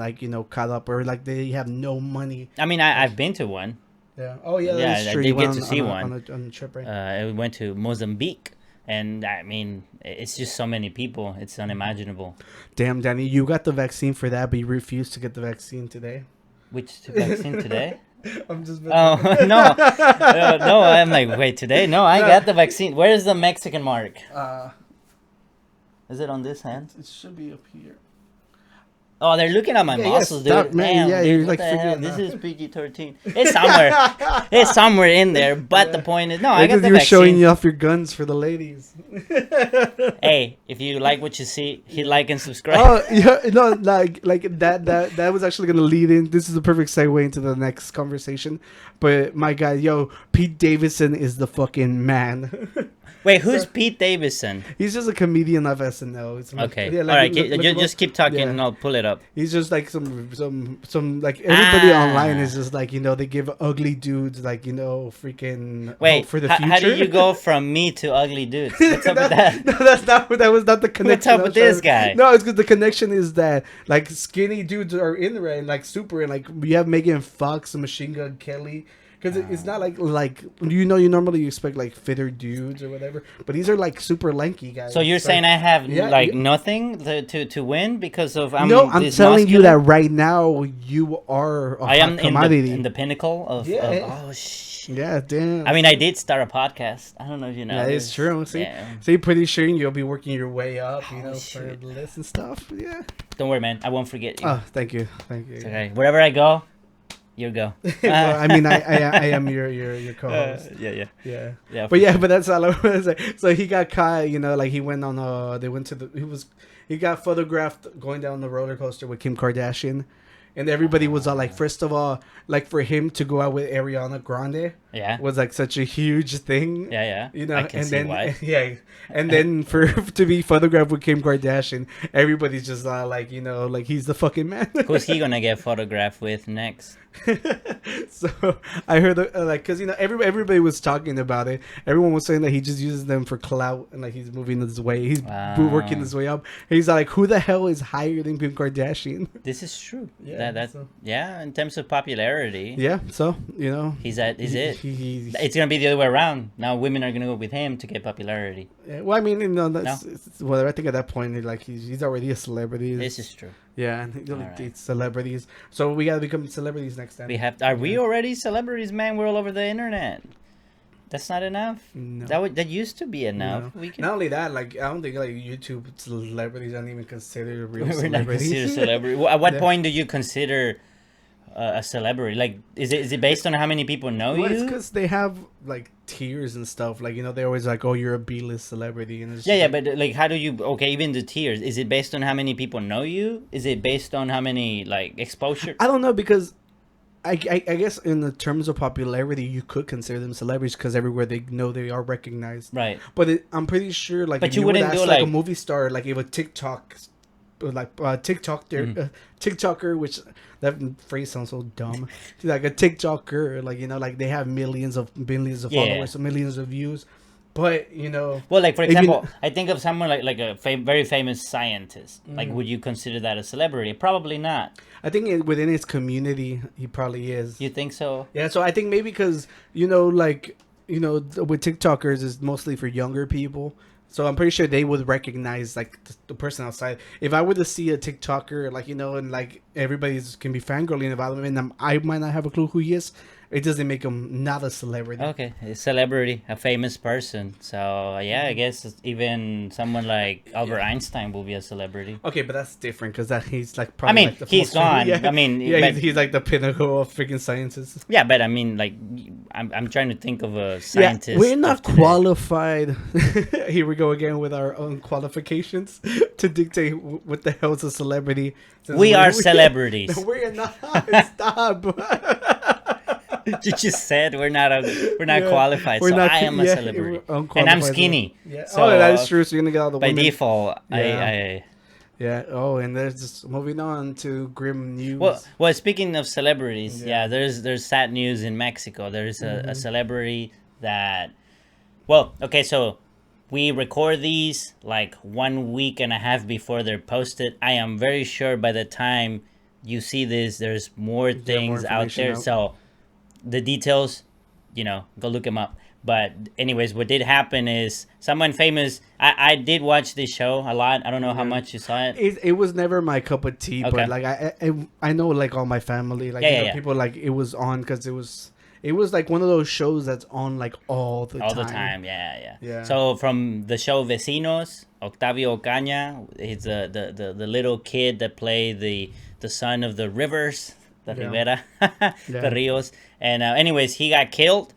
A: caught up or like they have no money.
B: I mean, I've been to one.
A: Yeah. Oh yeah,
B: Yeah,
A: that's true.
B: I did
A: You went
B: get to see one.
A: on a trip, right?
B: I went to Mozambique, and I mean, it's just so many people. It's unimaginable.
A: Damn, Danny, you got the vaccine for that, but you refused to get the vaccine today.
B: Which vaccine today?
A: I'm just.
B: Oh no, no! I'm like, wait, today? No, I got the vaccine. Where is the Mexican mark? Is it on this hand?
A: It should be up here.
B: Oh, they're looking at my muscles,
A: stop,
B: dude.
A: man.
B: Damn,
A: Yeah,
B: dude,
A: you're,
B: what
A: like,
B: the hell?
A: figuring
B: This
A: out.
B: is PG-13. It's somewhere. It's somewhere in there. But the point is, no, I got
A: Because
B: the
A: you were
B: vaccine.
A: showing you off your guns for the ladies.
B: Hey, if you like what you see, hit like and subscribe.
A: Oh yeah, no, like that was actually gonna lead in. This is the perfect segue into the next conversation. But my guy, Pete Davidson is the fucking man.
B: Wait, who's Pete Davidson?
A: He's just a comedian of SNL. It's like,
B: Okay,
A: yeah,
B: all right,
A: look him
B: just
A: up.
B: keep talking,
A: Yeah.
B: and I'll pull it up.
A: He's just like some like everybody
B: Ah.
A: online is just like they give ugly dudes like freaking
B: Wait,
A: hope for the future.
B: how do you go from me to ugly dudes? What's up with that?
A: No, that was not the connection.
B: up with this guy?
A: No, it's because the connection is that like skinny dudes are in there and like super and like you have Megan Fox and Machine Gun Kelly. Because it's not like you normally expect like fitter dudes or whatever, but these are like super lanky guys.
B: So you're
A: It's
B: saying
A: like,
B: I have
A: yeah.
B: nothing to win because of
A: I'm
B: this
A: telling you
B: muscular?
A: that right now you are a
B: I am
A: hot commodity.
B: in the pinnacle of
A: Yeah. Yeah, damn.
B: I mean, I did start a podcast. I don't know if you know.
A: that is true. See,
B: Yeah.
A: see, pretty soon you'll be working your way up, for
B: shit.
A: the list and stuff. Yeah.
B: Don't worry, man. I won't forget you.
A: Oh, thank you.
B: It's okay. Wherever I go, you go.
A: Well, I mean, I am your co-host.
B: Yeah.
A: But that's all I want to say. So he got caught, like he went on he got photographed going down the roller coaster with Kim Kardashian. And everybody was all like, first of all, like for him to go out with Ariana Grande was like such a huge thing.
B: Yeah. I can
A: and
B: see
A: then
B: why.
A: and then to be photographed with Kim Kardashian, everybody's just like like he's the fucking man.
B: Who's he gonna get photographed with next?
A: So I heard because everybody was talking about it. Everyone was saying that he just uses them for clout and like he's moving his way. He's working his way up. And he's like, who the hell is higher than Kim Kardashian?
B: This is true.
A: Yeah.
B: that's in terms of popularity.
A: Yeah, so you know,
B: He's it's gonna be the other way around. Now women are gonna go with him to get popularity.
A: yeah, well, I mean, you know, well, I think at that point, like he's already a celebrity.
B: This is true.
A: Yeah, and he only
B: Alright.
A: dates celebrities. So we gotta become celebrities next time.
B: Are we already celebrities, man? We're all over the internet. That's not enough.
A: No.
B: That used to be enough.
A: No.
B: We can.
A: Not only that, like I don't think like YouTube celebrities aren't even considered real
B: We're not
A: celebrities.
B: considered celebrity. At what
A: Yeah.
B: point do you consider a celebrity? Like, is it based on how many people know
A: Well, it's
B: you?
A: because they have like tiers and stuff. Like, you know, they're always like, "Oh, you're a B-list celebrity," and it's
B: Yeah,
A: just
B: yeah,
A: like,
B: but like, how do you? Okay, even the tiers. Is it based on how many people know you? Is it based on how many like exposure?
A: I don't know because I guess in the terms of popularity, you could consider them celebrities because everywhere they know they are recognized.
B: Right.
A: But I'm pretty sure, like,
B: But
A: if
B: you
A: you would
B: wouldn't
A: ask
B: do,
A: like a
B: like-
A: movie star, like if a TikToker, which that phrase sounds so dumb, like a TikToker, like, you know, like they have millions of
B: Yeah.
A: followers, so millions of views, but you know,
B: Well, like for
A: if you-
B: example, I think of someone like a very famous scientist. Like, would you consider that a celebrity? Probably not.
A: I think within his community, he probably is.
B: You think so?
A: Yeah, so I think maybe because, you know, like, you know, with TikTokers is mostly for younger people. So I'm pretty sure they would recognize like the person outside. If I were to see a TikToker, like, you know, and like everybody's can be fangirling about him, and I might not have a clue who he is, it doesn't make him not a celebrity.
B: Okay, a celebrity, a famous person. So yeah, I guess even someone like Albert Einstein will be a celebrity.
A: Okay, but that's different because that he's like
B: I
A: probably
B: mean,
A: like the
B: he's
A: most famous-
B: gone. I mean,
A: yeah,
B: but-
A: he's like the pinnacle of freaking scientists.
B: Yeah, but I mean, like, I'm trying to think of a scientist.
A: Yeah, we're not
B: of today.
A: qualified. Here we go again with our own qualifications to dictate what the hell is a celebrity. Since
B: We are celebrities.
A: No, we're not. Stop.
B: You just said we're not
A: Yeah,
B: qualified,
A: we're
B: so
A: not-
B: I am a
A: yeah,
B: celebrity,
A: we're
B: and I'm
A: unqualified.
B: skinny.
A: Yeah.
B: So
A: Oh, that is true. So you're gonna get all the
B: by
A: women.
B: default,
A: Yeah.
B: I
A: Yeah. Oh, and there's just moving on to grim news.
B: well, speaking of celebrities,
A: Yeah.
B: yeah, there's sad news in Mexico. There's a celebrity that, well, okay, so we record these like 1 week and a half before they're posted. I am very sure by the time you see this, there's more things out
A: information
B: there.
A: out.
B: So the details, you know, go look them up. But anyways, what did happen is someone famous. I did watch this show a lot. I don't know how
A: Yeah.
B: much you saw it.
A: it was never my cup of tea,
B: Okay.
A: but like I know like all my family, like
B: Yeah,
A: you
B: yeah,
A: know,
B: yeah.
A: people like it was on because it was like one of those shows that's on like all the
B: All
A: time.
B: the time, yeah.
A: Yeah.
B: So from the show Vecinos, Octavio Ocaña, he's the little kid that played the son of the Rivers, the
A: Yeah.
B: Rivera,
A: Yeah.
B: the Rios. And anyways, he got killed.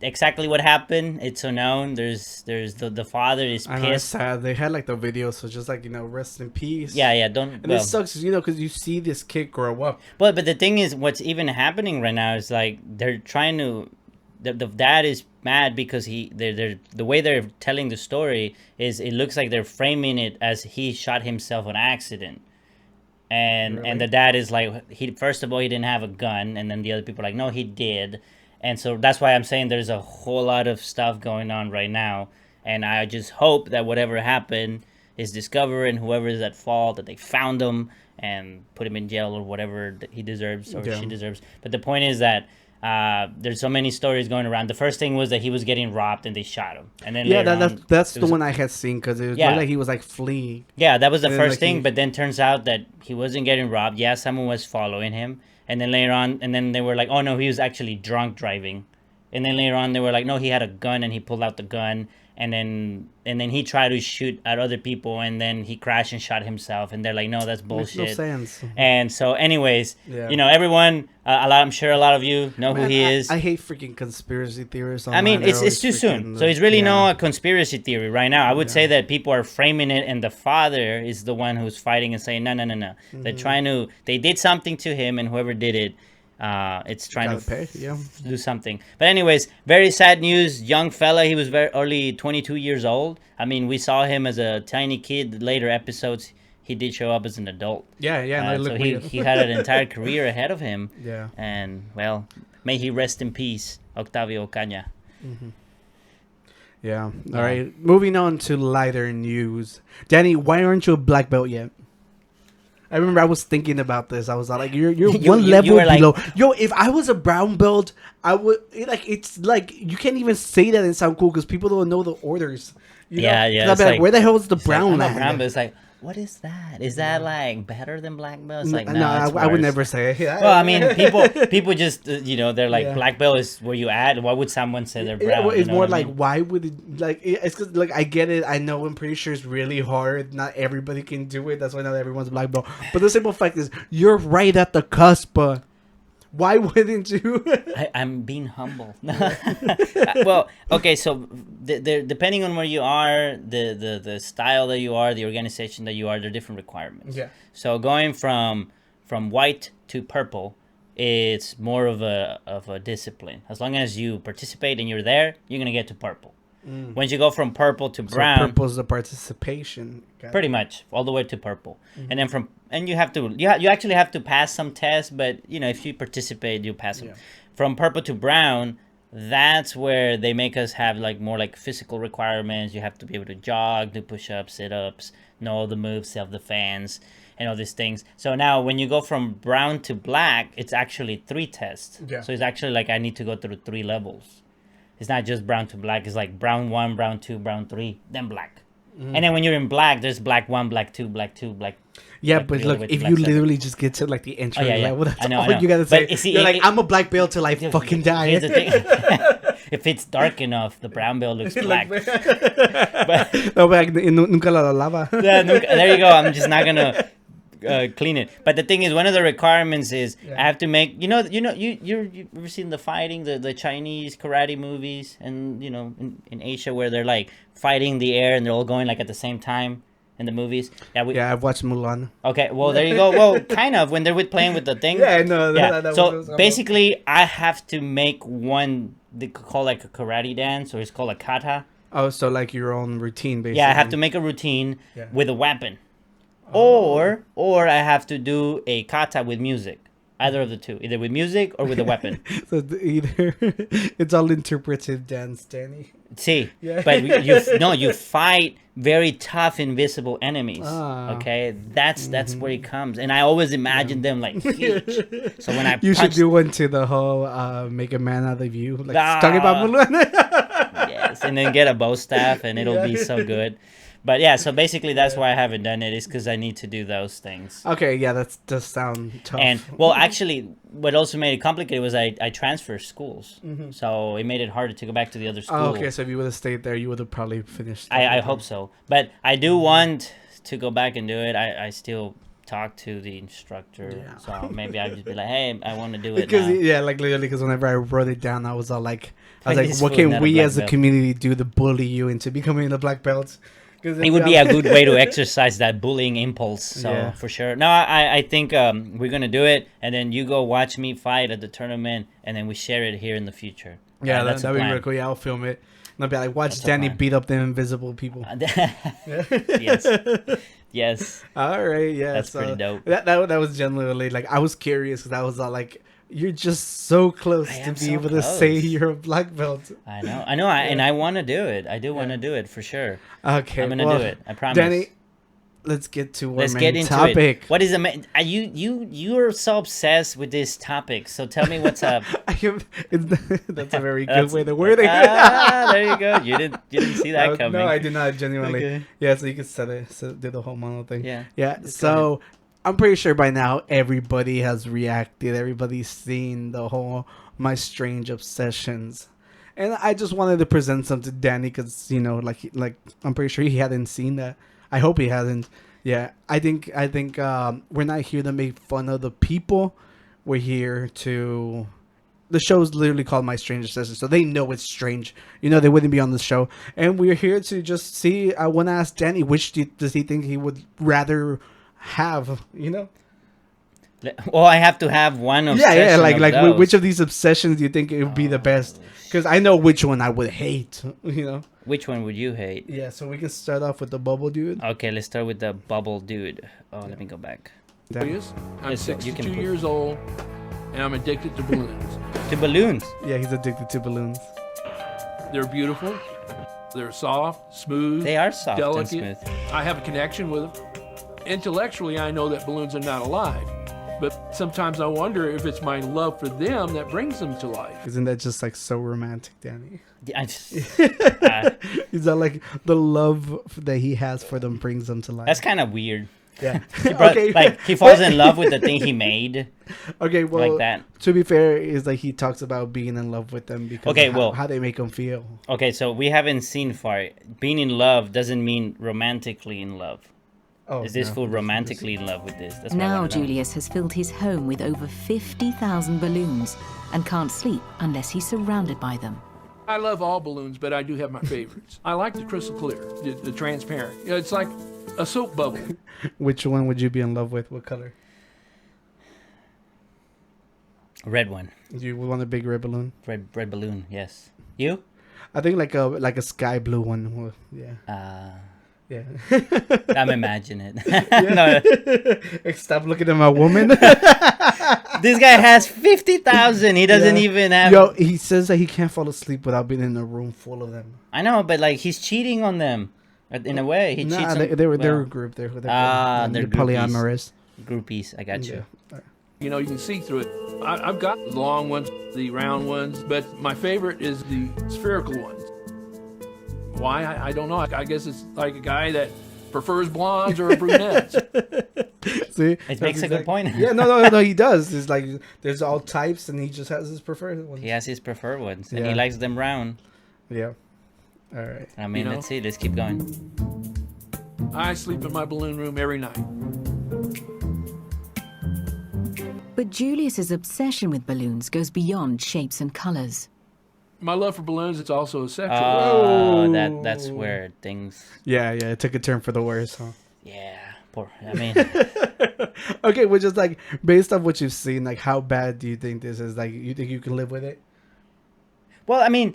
B: Exactly what happened, it's unknown. There's the father is
A: I know, it's
B: pissed.
A: sad. They had like the video, so just like, you know, rest in peace.
B: Yeah, don't.
A: And
B: Well,
A: it sucks, you know, because you see this kid grow up.
B: but the thing is, what's even happening right now is like they're trying to. The dad is mad because they're the way they're telling the story is it looks like they're framing it as he shot himself on accident. And
A: Really?
B: and the dad is like, first of all, he didn't have a gun, and then the other people are like, no, he did. And so that's why I'm saying there's a whole lot of stuff going on right now, and I just hope that whatever happened is discovered, and whoever is at fault, that they found him and put him in jail or whatever that he deserves or
A: Yeah.
B: she deserves. But the point is that there's so many stories going around. The first thing was that he was getting robbed and they shot him, and then
A: Yeah,
B: later on,
A: that's
B: it
A: the
B: was-
A: one I had seen because it was
B: Yeah.
A: like he was like fleeing.
B: Yeah, that was the
A: And then,
B: first
A: like,
B: thing,
A: he-
B: but then turns out that he wasn't getting robbed. Yeah, someone was following him. And then later on, and then they were like, oh no, he was actually drunk driving. And then later on, they were like, no, he had a gun and he pulled out the gun. And then he tried to shoot at other people and then he crashed and shot himself. And they're like, no, that's
A: Makes
B: bullshit.
A: no sense.
B: And so anyways,
A: Yeah.
B: you know, everyone, I'm sure a lot of you know who
A: Man,
B: he is.
A: I hate freaking conspiracy theorists.
B: I mean,
A: online. They're
B: it's too
A: always
B: soon.
A: freaking,
B: So it's really
A: yeah.
B: no conspiracy theory right now. I would
A: Yeah.
B: say that people are framing it, and the father is the one who's fighting and saying, no. They're
A: Mm-hmm.
B: trying to, they did something to him, and whoever did it, it's trying
A: Gotta
B: to
A: pay, yeah.
B: do something. But anyways, very sad news. Young fella, he was very early, 22 years old. I mean, we saw him as a tiny kid. Later episodes, he did show up as an adult.
A: Yeah, and I
B: So
A: look
B: he,
A: weird.
B: he had an entire career ahead of him.
A: Yeah.
B: And, well, may he rest in peace, Octavio Ocaña.
A: Yeah. All right. Moving on to lighter news. Danny, why aren't you a black belt yet? I remember I was thinking about this. I was like, you're
B: You-
A: one
B: you
A: level
B: were like-
A: below. Yo, if I was a brown belt, I would it's like you can't even say that and sound cool because people don't know the orders. You know?
B: Yeah, yeah,
A: 'Cause I'd
B: it's
A: be like,
B: like-
A: where the hell is the
B: It's like,
A: brown
B: I'm a
A: land?
B: brown belt. It's like, what is that? Is that like better than black belt? It's like,
A: no,
B: no, it's
A: I would
B: worse.
A: never say it.
B: Well, I mean, people just they're like
A: Yeah.
B: black belt is where you at. Why would someone say they're
A: Yeah,
B: brown?
A: well,
B: You
A: it's
B: know
A: more
B: what I
A: like
B: mean?
A: why would it like it's because like I get it. I know I'm pretty sure it's really hard. Not everybody can do it. That's why not everyone's black belt. But the simple fact is, you're right at the cusp. Why wouldn't you?
B: I'm being humble. Well, okay, so depending on where you are, the style that you are, the organization that you are, there are different requirements.
A: Yeah.
B: So going from white to purple, it's more of a discipline. As long as you participate and you're there, you're gonna get to purple. Once you go from purple to brown,
A: So purple's the participation. Got
B: pretty
A: it.
B: much all the way to purple, and then you have to you actually have to pass some tests, but if you participate, you pass them.
A: Yeah.
B: From purple to brown, that's where they make us have like more like physical requirements. You have to be able to jog, do push-ups, sit-ups, know all the moves, self-defense, and all these things. So now when you go from brown to black, it's actually 3 tests.
A: Yeah.
B: So it's actually like I need to go through 3 levels. It's not just brown to black. It's like brown 1, brown 2, brown 3, then black. And then when you're in black, there's black 1, black 2, black 2, black.
A: Yeah,
B: black
A: but
B: 3 all
A: look,
B: the way to
A: if
B: black
A: you
B: 7.
A: literally just get to like the entry
B: yeah.
A: level, that's
B: I know,
A: all
B: I know.
A: you gotta say.
B: But you see,
A: You're like, I'm a black belt till I fucking die.
B: Here's the thing. If it's dark enough, the brown belt looks black. But
A: No, but nunca la lava.
B: yeah, there you go. I'm just not gonna clean it. But the thing is, one of the requirements is I have to make. You've ever seen the fighting, the Chinese karate movies, and in Asia where they're like fighting in the air and they're all going like at the same time in the movies.
A: Yeah, I've watched Mulan.
B: Okay, well there you go. Well, kind of when they're playing with the thing.
A: Yeah, no.
B: Yeah.
A: That
B: So
A: was
B: basically, I have to make one they call like a karate dance, or it's called a kata.
A: Oh, so like your own routine, basically.
B: Yeah, I have to make a routine
A: Yeah.
B: with a weapon, or I have to do a kata with music. Either of the two, either with music or with a weapon.
A: So either it's all interpretive dance, Danny.
B: See,
A: Yeah.
B: but you fight very tough, invisible enemies.
A: Ah.
B: Okay, that's where it comes, and I always imagine them like huge. So when I
A: You should
B: punch,
A: do one to the whole make a man out of you. Like
B: Ah.
A: talking about Mulan.
B: yes, and then get a bow staff, and it'll be so good. But yeah, so basically that's why I haven't done it, is because I need to do those things.
A: Okay, yeah, that does sound tough.
B: And well, actually, what also made it complicated was I transferred schools, so it made it harder to go back to the other school.
A: Oh, okay, so if you would have stayed there, you would have probably finished.
B: I hope so, but I do want to go back and do it. I still talk to the instructor,
A: Yeah.
B: so maybe I'll just be like, hey, I want to do it
A: Because
B: now.
A: yeah, like literally, because whenever I wrote it down, I was all like,
B: This
A: what
B: fool
A: can
B: not a
A: we
B: black
A: as a
B: belt.
A: community do to bully you into becoming a black belt?
B: It would be a good way to exercise that bullying impulse. So
A: Yeah.
B: for sure. No, I think we're gonna do it, and then you go watch me fight at the tournament, and then we share it here in the future.
A: Yeah,
B: that's
A: that'd
B: a
A: be
B: plan.
A: really cool. Yeah, I'll film it. And I'll be like, watch
B: That's a
A: Danny
B: plan.
A: beat up the invisible people.
B: Yes, yes,
A: All right, yeah.
B: that's
A: so
B: pretty dope.
A: That was genuinely like, I was curious because I was all like, you're just so close
B: I
A: to
B: am
A: be
B: so
A: able to say
B: close.
A: you're a black belt.
B: I know, and I want to do it. I do want to do it for sure.
A: Okay,
B: I'm gonna
A: well,
B: do it. I promise.
A: Danny, let's get to our
B: Let's
A: main
B: get into
A: topic.
B: it. What is the main? You're so obsessed with this topic. So tell me what's up.
A: That's a very good
B: That's-
A: way to word it.
B: There you go. You didn't see that coming.
A: No, I did not genuinely.
B: Okay.
A: Yeah, so you could do the whole mono thing.
B: Yeah.
A: Yeah.
B: Just
A: So I'm pretty sure by now everybody has reacted. Everybody's seen the whole My Strange Obsessions. And I just wanted to present some to Danny because, like I'm pretty sure he hadn't seen that. I hope he hasn't. Yeah, I think we're not here to make fun of the people. We're here to. The show's literally called My Strange Obsessions, so they know it's strange. They wouldn't be on the show. And we're here to just see. I want to ask Danny, which does he think he would rather have?
B: Well, I have to have one obsession.
A: Yeah,
B: of those.
A: which of these obsessions do you think it would be the best? Because I know which one I would hate.
B: Which one would you hate?
A: Yeah, so we can start off with the bubble dude.
B: Okay, let's start with the bubble dude. Oh, let me go back.
A: Danny.
C: I'm
B: Yes, you
C: 62
B: can put-
C: years old, and I'm addicted to balloons.
B: To balloons.
A: Yeah, he's addicted to balloons.
C: They're beautiful. They're soft, smooth.
B: They are soft
C: delicate.
B: and smooth.
C: I have a connection with them. Intellectually, I know that balloons are not alive. But sometimes I wonder if it's my love for them that brings them to life.
A: Isn't that just like so romantic, Danny?
B: Yeah,
A: Is that like the love that he has for them brings them to life?
B: that's kind of weird.
A: Yeah.
B: Okay. Like he falls in love with the thing he made.
A: Okay, well,
B: like that.
A: To be fair, is like he talks about being in love with them because of how they make him feel.
B: Okay, so we haven't seen far. Being in love doesn't mean romantically in love.
A: Oh,
B: Is this
A: no.
B: fool romantically in love with this? That's what I
D: Now
B: wanna know.
D: Julius has filled his home with over 50,000 balloons and can't sleep unless he's surrounded by them.
C: I love all balloons, but I do have my favorites. I like the crystal clear, the transparent. You know, it's like a soap bubble.
A: Which one would you be in love with? What color?
B: Red one.
A: You would want a big red balloon?
B: Red balloon, yes. You?
A: I think like a sky blue one. Well, yeah. Yeah.
B: I'm imagining it. No,
A: Stop looking at my woman.
B: this guy has 50,000. He doesn't even have.
A: Yo, he says that he can't fall asleep without being in a room full of them.
B: I know, but like he's cheating on them. In a way, he cheats.
A: Nah,
B: on,
A: they're a group. They're
B: they're
A: polyamorous.
B: Groupies. I got you.
A: Yeah.
C: You know, you can see through it. I've got the long ones, the round ones, but my favorite is the spherical ones. Why? I don't know. I guess it's like a guy that prefers blondes or brunettes.
A: See,
B: It makes a good point.
A: Yeah, no, he does. It's like there's all types, and he just has his preferred ones.
B: He has his preferred ones, and
A: Yeah.
B: he likes them round.
A: Yeah. All right.
B: I mean,
C: You know?
B: let's see. Let's keep going.
C: I sleep in my balloon room every night.
D: But Julius's obsession with balloons goes beyond shapes and colors.
C: My love for balloons, it's also a sexual.
B: Oh, that's where things.
A: Yeah, it took a turn for the worse, huh?
B: Yeah, poor. I mean,
A: Okay, which is like based on what you've seen, like how bad do you think this is? Like, you think you can live with it?
B: well, I mean,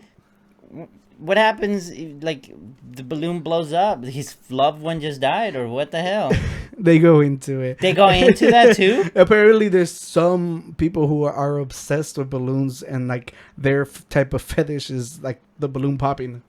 B: what happens? Like the balloon blows up. His loved one just died, or what the hell?
A: They go into it.
B: They go into that too.
A: Apparently, there's some people who are obsessed with balloons, and like their type of fetish is like the balloon popping.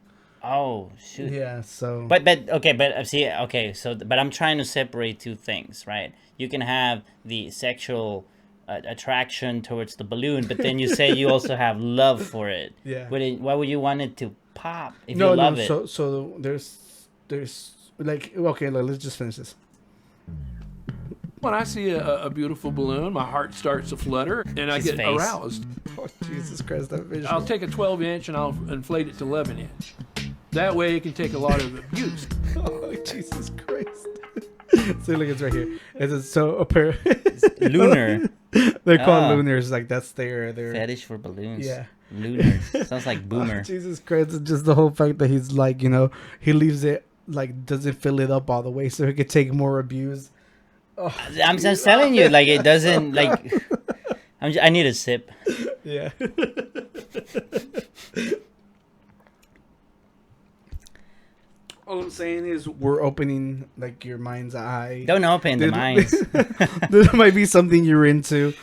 B: Oh shoot.
A: Yeah. So.
B: But okay, but see, okay, so but I'm trying to separate two things, right? You can have the sexual attraction towards the balloon, but then you say you also have love for it.
A: Yeah.
B: Why would you want it to pop if you love it?
A: So there's like, okay, let's just finish this.
C: When I see a beautiful balloon, my heart starts to flutter, and I
B: His
C: get
B: face.
C: aroused.
A: Oh, Jesus Christ, that visual.
C: I'll take a 12-inch and I'll inflate it to 11-inch. That way, it can take a lot of abuse.
A: Oh, Jesus Christ. See, look, it's right here. It's so
B: Lunar.
A: They're called
B: Oh.
A: lunars. Like that's their
B: Fetish for balloons.
A: Yeah.
B: Lunar. Sounds like boomer.
A: Oh, Jesus Christ! It's just the whole fact that he's like, he leaves it like doesn't fill it up all the way so he could take more abuse. Oh,
B: I'm just telling you, like it doesn't like. I need a sip.
A: yeah. All I'm saying is we're opening like your mind's eye.
B: Don't open the minds.
A: There might be something you're into.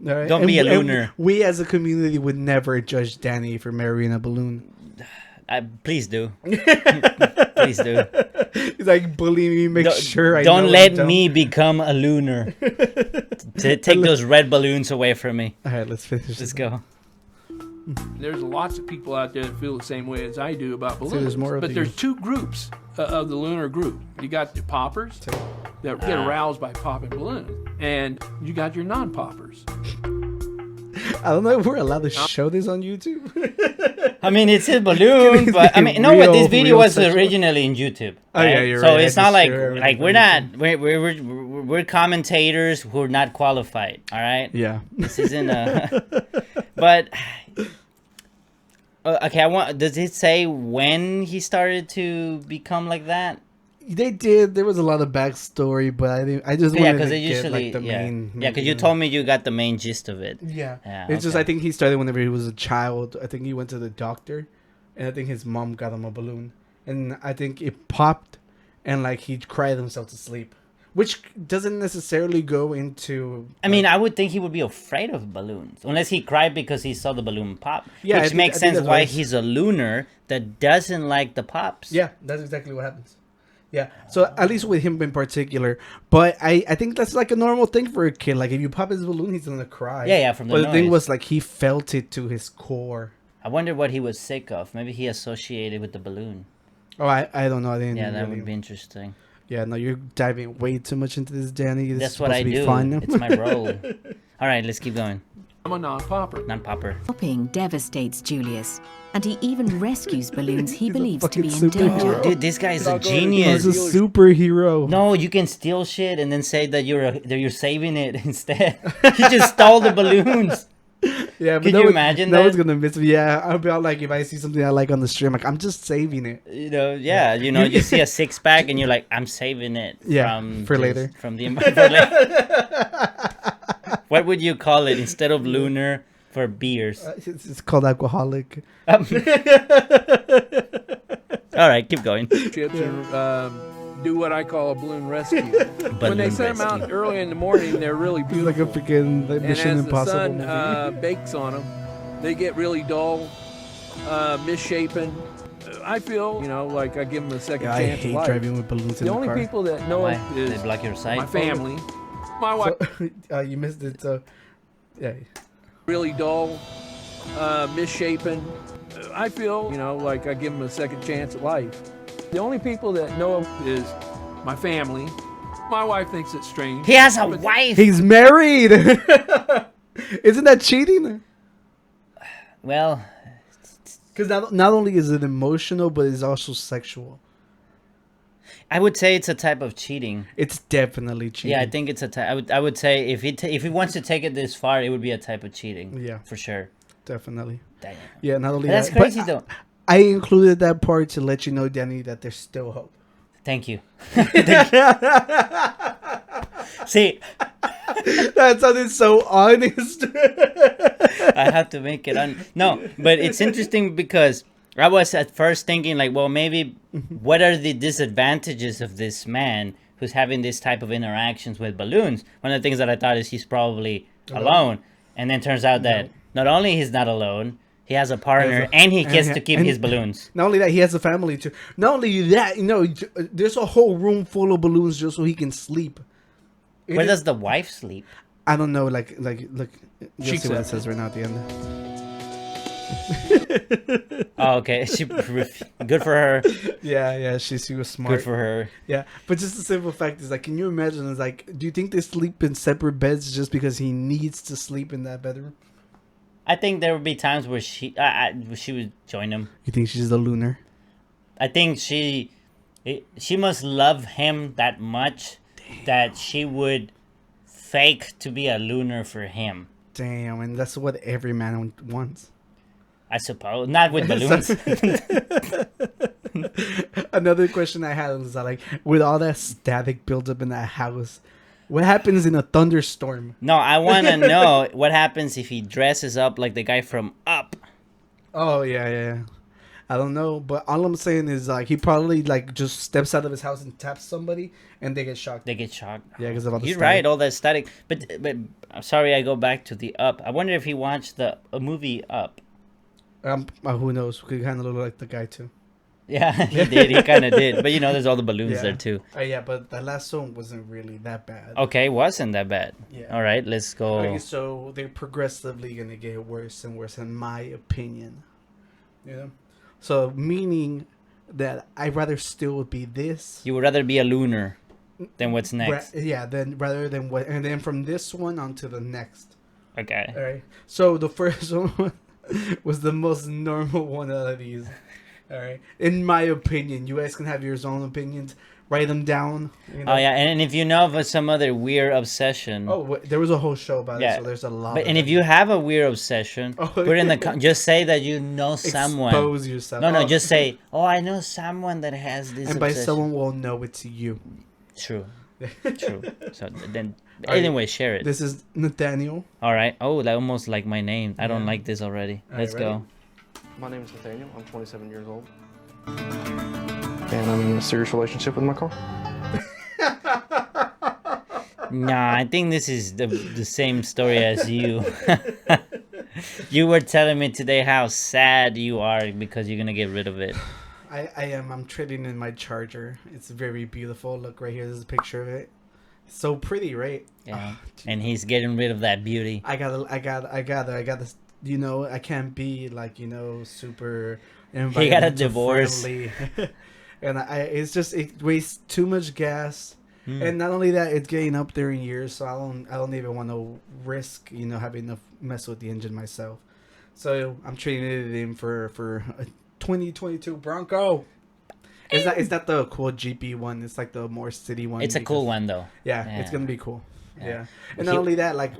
A: All right?
B: Don't be a lunar.
A: We as a community would never judge Danny for marrying a balloon.
B: Please do. Please do.
A: He's like, bully me, make sure I
B: don't
A: know
B: let
A: I'm dumb.
B: me become a lunar. Take those red balloons away from me.
A: All right, let's finish.
B: Let's
A: this.
B: go.
C: There's lots of people out there that feel the same way as I do about balloons.
A: there's more of
C: but
A: you.
C: there's two groups of the lunar group. You got the poppers that get aroused by popping balloons, and you got your non-poppers.
A: I don't know if we're allowed to show this on YouTube.
B: I mean, it's his balloon,
A: It's
B: but I mean, no, but this video
A: real
B: was
A: sexual.
B: originally in YouTube.
A: Oh, yeah,
B: right?
A: you're
B: so
A: right.
B: it's
A: I
B: not
A: just
B: like
A: share
B: we're
A: everything.
B: not we're commentators who are not qualified. All right.
A: Yeah.
B: This isn't a. But okay, does it say when he started to become like that?
A: They did. There was a lot of backstory, but I just
B: Yeah,
A: wanted
B: because
A: to
B: it
A: get
B: usually
A: like the main.
B: yeah, because you told me you got the main gist of it.
A: Yeah.
B: Yeah,
A: It's just
B: okay.
A: I think he started whenever he was a child. I think he went to the doctor, and I think his mom got him a balloon, and I think it popped, and like he cried himself to sleep, which doesn't necessarily go into.
B: I mean, I would think he would be afraid of balloons, unless he cried because he saw the balloon pop.
A: Yeah, I
B: which
A: think-
B: makes
A: I think
B: sense
A: that's
B: why
A: right.
B: he's a lunar that doesn't like the pops.
A: Yeah, that's exactly what happens. Yeah, so at least with him in particular, but I think that's like a normal thing for a kid. Like if you pop his balloon, he's gonna cry.
B: Yeah, from the
A: But the thing
B: noise.
A: was like he felt it to his core.
B: I wonder what he was sick of. Maybe he associated with the balloon.
A: Oh, I don't know. I didn't.
B: Yeah, that
A: really...
B: would be interesting.
A: Yeah, no, you're diving way too much into this, Danny. This
B: That's
A: is
B: what
A: supposed
B: I
A: to be
B: do.
A: fun.
B: It's my role. All right, let's keep going.
C: I'm a non-popper.
B: Non-popper.
D: Popping devastates Julius, and he even rescues balloons he
A: He's a
D: believes to be
A: fucking
D: in danger.
A: superhero.
B: Dude, this guy is a
C: Without going to
B: genius.
A: He's a superhero.
B: No, you can steal shit and then say that you're saving it instead. You just stole the balloons.
A: Yeah, but
B: Can
A: no
B: you
A: one-
B: imagine
A: no
B: that?
A: one's gonna miss me. Yeah, I'll be out like if I see something I like on the stream, like I'm just saving it.
B: You know, yeah, you see a six pack and you're like, I'm saving it.
A: Yeah,
B: from
A: for
B: this-
A: later.
B: From the for later. What would you call it instead of lunar for beers?
A: It's called alcoholic.
B: All right, keep going.
C: Chips and do what I call a balloon rescue. When they
B: Balloon
C: set them
B: rescue.
C: out early in the morning, they're really
A: He's like
C: beautiful.
A: a freaking like,
C: And
A: Mission
C: as the
A: Impossible
C: sun
A: movie.
C: bakes on them, they get really dull, misshapen. I feel, like I give them a second
A: Yeah, I
C: chance of
A: hate
C: life.
A: driving with balloons in
C: The
A: the
C: only
A: car.
C: people that know
B: Why?
C: it is
B: They block your sight.
C: my family. My wife,
A: So, you missed it. So, yeah.
C: really dull, misshapen. I feel, like I give them a second chance at life. The only people that know it is my family. My wife thinks it's strange.
B: He has a wife.
A: He's married. Isn't that cheating?
B: Well,
A: Because not only is it emotional, but it's also sexual.
B: I would say it's a type of cheating.
A: It's definitely cheating.
B: Yeah, I think it's a type. I would say if he wants to take it this far, it would be a type of cheating.
A: Yeah.
B: For sure.
A: Definitely.
B: Damn.
A: Yeah, not only
B: That's
A: that.
B: crazy
A: but
B: though.
A: I included that part to let you know, Danny, that there's still hope.
B: Thank you. See,
A: That sounded so honest.
B: I have to make it on. No, but it's interesting because I was at first thinking like, well, maybe what are the disadvantages of this man who's having this type of interactions with balloons? One of the things that I thought is he's probably alone, and then turns out that not only he's not alone, he has a partner, and he gets to keep his balloons.
A: Not only that, he has a family too. Not only that, there's a whole room full of balloons just so he can sleep.
B: Where does the wife sleep?
A: I don't know. Like, look. You'll see what it
C: said-
A: says right now at the end.
B: Oh, okay. Good for her.
A: Yeah. She was smart.
B: Good for her.
A: Yeah, but just the simple fact is like, can you imagine? It's like, do you think they sleep in separate beds just because he needs to sleep in that bedroom?
B: I think there would be times where she would join him.
A: You think she's the lunar?
B: I think she must love him that much that she would fake to be a lunar for him.
A: Damn, and that's what every man wants.
B: I suppose not with balloons.
A: Another question I had was that, like, with all that static built up in that house, what happens in a thunderstorm?
B: No, I want to know what happens if he dresses up like the guy from Up.
A: Oh yeah. I don't know, but all I'm saying is like he probably like just steps out of his house and taps somebody, and they get shocked.
B: They get shocked.
A: Yeah, because of all the
B: You're
A: static.
B: right, all that static. But I'm sorry, I go back to the Up. I wonder if he watched a movie Up.
A: Who knows? He kind of look like the guy too.
B: Yeah, he did. He kind of did. But there's all the balloons
A: Yeah.
B: there too.
A: Yeah, but the last song wasn't really that bad.
B: Okay, wasn't that bad.
A: Yeah.
B: All right, let's go.
A: Okay, so they're progressively gonna get worse and worse, in my opinion. So meaning that I'd rather still be this.
B: You would rather be a lunar than what's next.
A: Then rather than what, and then from this one on to the next.
B: Okay.
A: All right. So the first one was the most normal one out of these. All right. In my opinion, you guys can have your own opinions. Write them down.
B: Oh yeah, and if you know of some other weird obsession.
A: There was a whole show about it, so there's a lot.
B: And if you have a weird obsession, put in the just say that you know someone.
A: Expose yourself.
B: No, just say, "Oh, I know someone that has this."
A: And by
B: obsession.
A: someone will know it's you.
B: True. So then,
A: All right.
B: anyway, share it.
A: This is Nathaniel.
B: All right. Oh, that almost like my name. I don't like this already.
A: All
B: Let's
A: right,
B: go.
E: My name is Nathaniel. I'm 27 years old. And I'm in a serious relationship with my car.
B: Nah, I think this is the same story as you. You were telling me today how sad you are because you're gonna get rid of it.
A: I am. I'm trading in my Charger. It's very beautiful. Look right here. This is a picture of it. So pretty, right?
B: Yeah. And he's getting rid of that beauty.
A: I gotta. You know, I can't be like, you know, super
B: He got a divorce.
A: friendly. And it's just, it wastes too much gas. And not only that, it's getting up there in years, so I don't even want to risk, you know, having to mess with the engine myself. So I'm trading it in for a 2022 Bronco. It's not the cool GP one. It's like the more city one.
B: It's a cool one though.
A: Yeah, it's gonna be cool. Yeah. And not only that, like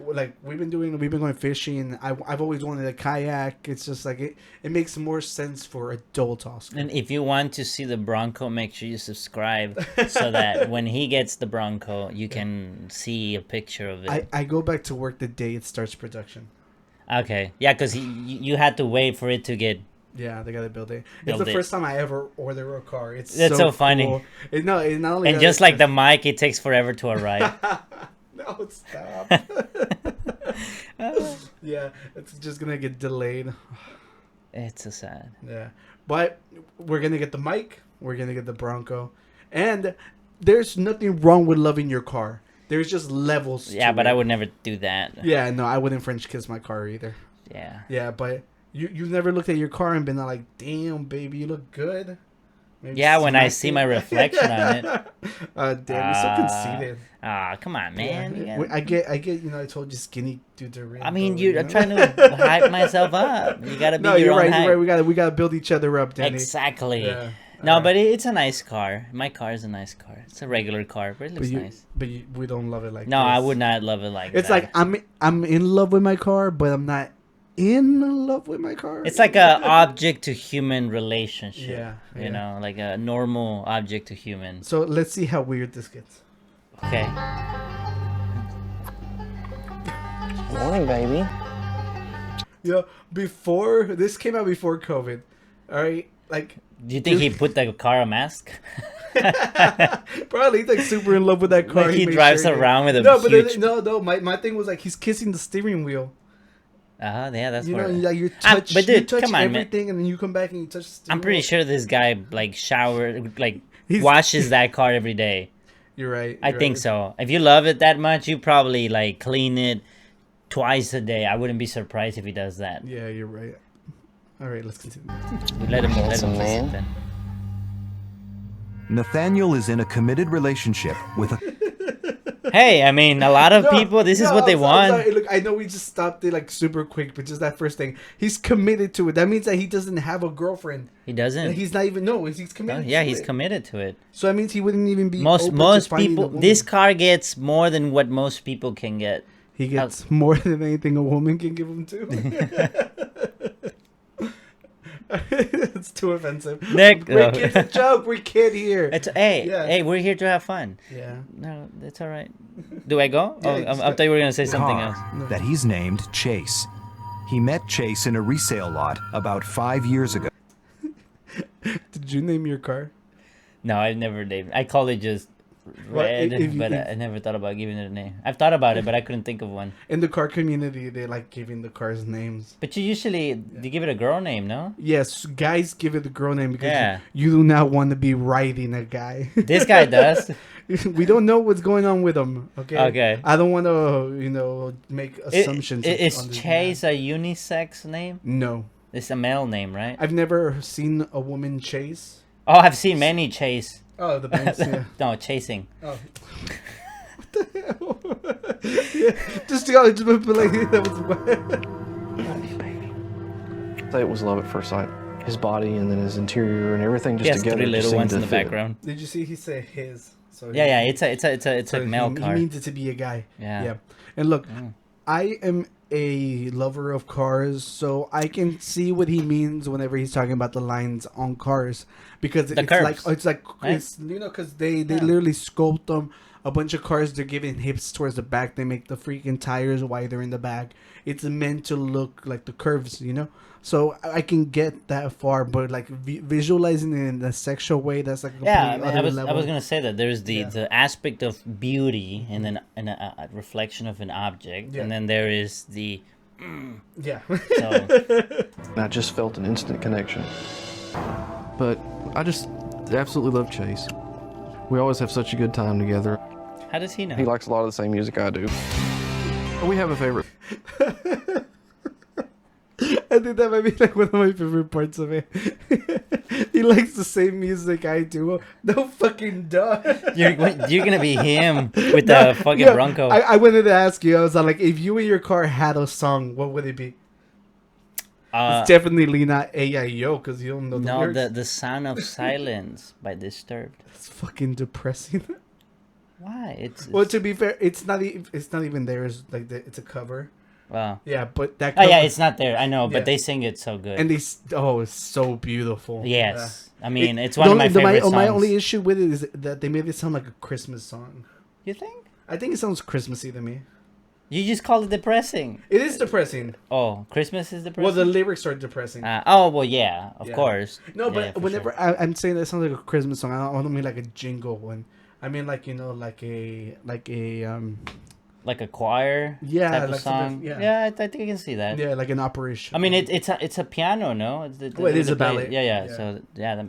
A: we've been going fishing. I've always wanted a kayak. It's just like it makes more sense for adult Oscar.
B: And if you want to see the Bronco, make sure you subscribe so that when he gets the Bronco, you can see a picture of it.
A: I go back to work the day it starts production.
B: Okay. Yeah, because you had to wait for it to get...
A: Yeah, they gotta build it. It's the first time I ever order a car.
B: That's so funny.
A: Cool. It's not only
B: and just like the mic, it takes forever to arrive.
A: No, stop. Yeah, it's just gonna get delayed.
B: It's so sad.
A: Yeah, but we're gonna get the mic. We're gonna get the Bronco, and there's nothing wrong with loving your car. There's just levels.
B: Yeah, but I would never do that.
A: Yeah, no, I wouldn't French kiss my car either.
B: Yeah.
A: Yeah, but you've never looked at your car and been like, "Damn, baby, you look good."
B: Maybe yeah, when I see my reflection on it.
A: Damn, you're so conceited.
B: Come on, man.
A: Yeah. I get. You know, I told you skinny dudes are real.
B: I mean, I'm trying to hype myself up. You gotta be your own hype.
A: You're right. We gotta build each other up, Danny.
B: Exactly.
A: Yeah.
B: No, but it's a nice car. My car is a nice car. It's a regular car, but it looks nice.
A: But we don't love it like.
B: No,
A: this.
B: I would not love it like.
A: It's
B: that.
A: like I'm in love with my car, but I'm not in love with my car.
B: It's like a object to human relationship.
A: Yeah.
B: You know, like a normal object to human.
A: So let's see how weird this gets.
B: Okay.
E: Morning, baby.
A: Yeah, before this came out before COVID. All right, like.
B: Do you think he put the car a mask?
A: Probably he's like super in love with that car.
B: Like he drives around with a huge...
A: No. My thing was like he's kissing the steering wheel.
B: Yeah, that's
A: you know,
B: like
A: you touch,
B: but dude,
A: you touch
B: come on,
A: everything,
B: man.
A: and then you come back and you touch. The steering
B: I'm pretty
A: wheel.
B: sure this guy like washes that car every day.
A: You're right.
B: I think so. If you love it that much, you probably like clean it twice a day. I wouldn't be surprised if he does that.
A: Yeah, you're right. All right, let's continue.
B: Let him kiss it then.
F: Nathaniel is in a committed relationship with a...
B: Hey, I mean, a lot of people, this is what they want.
A: I'm sorry. Look, I know we just stopped it like super quick, but just that first thing. He's committed to it. That means that he doesn't have a girlfriend.
B: He doesn't?
A: And he's not even, he's committed
B: Yeah, he's committed to it.
A: So that means he wouldn't even be
B: most people, this car gets more than what most people can get.
A: He gets more than anything a woman can give him too. It's too offensive.
B: Nick,
A: it's a joke. We're kid here.
B: Hey, we're here to have fun.
A: Yeah.
B: No, that's all right. Do I go?
A: Yeah,
B: I thought you were gonna say something else.
F: That he's named Chase. He met Chase in a resale lot about 5 years ago.
A: Did you name your car?
B: No, I've never named. I call it just Red, I never thought about giving it a name. I've thought about it, but I couldn't think of one.
A: In the car community, they like giving the cars names.
B: But you usually you give it a girl name, no?
A: Yes, guys give it a girl name because you do not want to be riding a guy.
B: This guy does.
A: We don't know what's going on with him.
B: Okay.
A: I don't want to, make assumptions.
B: Is Chase a unisex name?
A: No.
B: It's a male name, right?
A: I've never seen a woman chase.
B: Oh, I've seen many chase.
A: Oh, the bands, yeah.
B: No, chasing.
A: Oh. What the hell? Yeah, just like that was
E: wet. It was love at first sight. His body and then his interior and everything just together.
B: Three little ones in the background.
A: Did you see he said his? So
B: yeah, it's a male car.
A: He means it to be a guy.
B: Yeah.
A: And look, I am a lover of cars, so I can see what he means whenever he's talking about the lines on cars, because it's like because they literally sculpt them. A bunch of cars, they're giving hips towards the back. They make the freaking tires wider in the back. It's meant to look like the curves, So I can get that far, but like visualizing it in a sexual way, that's like
B: I was gonna say that there's the aspect of beauty and then a reflection of an object, and then there is the
E: I just felt an instant connection, but I just absolutely love Chase. We always have such a good time together.
B: How does he know?
E: He likes a lot of the same music I do. We have a favorite.
A: I think that might be like one of my favorite parts of it. He likes the same music I do. No fucking duh.
B: You're gonna be him with the fucking Bronco.
A: I wanted to ask you. I was like, if you and your car had a song, what would it be? It's definitely not A.I.O. because you don't know the lyrics.
B: The Sound of Silence by Disturbed.
A: It's fucking depressing.
B: Why? It's
A: Well, to be fair, it's not even there. It's like it's a cover.
B: Wow.
A: Yeah, but that.
B: Oh yeah, it's not there. I know,
A: Yeah.
B: but they sing it so good.
A: And it's so beautiful.
B: Yes, I mean it's one of my
A: favorite
B: favorite songs.
A: My only issue with it is that they made it sound like a Christmas song.
B: You think?
A: I think it sounds Christmassy to me.
B: You just call it depressing.
A: It is depressing.
B: Oh, Christmas is depressing.
A: Well, the lyrics are depressing.
B: Well, yeah, of course.
A: No, but
B: Yeah, for
A: whenever
B: sure.
A: I'm saying that sounds like a Christmas song, I don't mean like a jingle one. I mean like like a
B: like a choir type of
A: like
B: song.
A: yeah.
B: I think I can see that.
A: like an operation.
B: I mean, it's a piano, no?
A: Well, it is a ballet.
B: Yeah.
A: Yeah.
B: So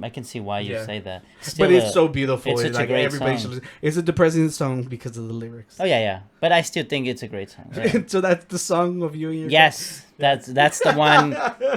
B: I can see why you
A: Yeah.
B: say that.
A: But it's so beautiful.
B: It's such
A: like
B: a great
A: everybody
B: song.
A: should listen. It's a depressing song because of the lyrics.
B: Oh yeah. But I still think it's a great song. Yeah.
A: So that's the song of you and your
B: Yes, that's the one.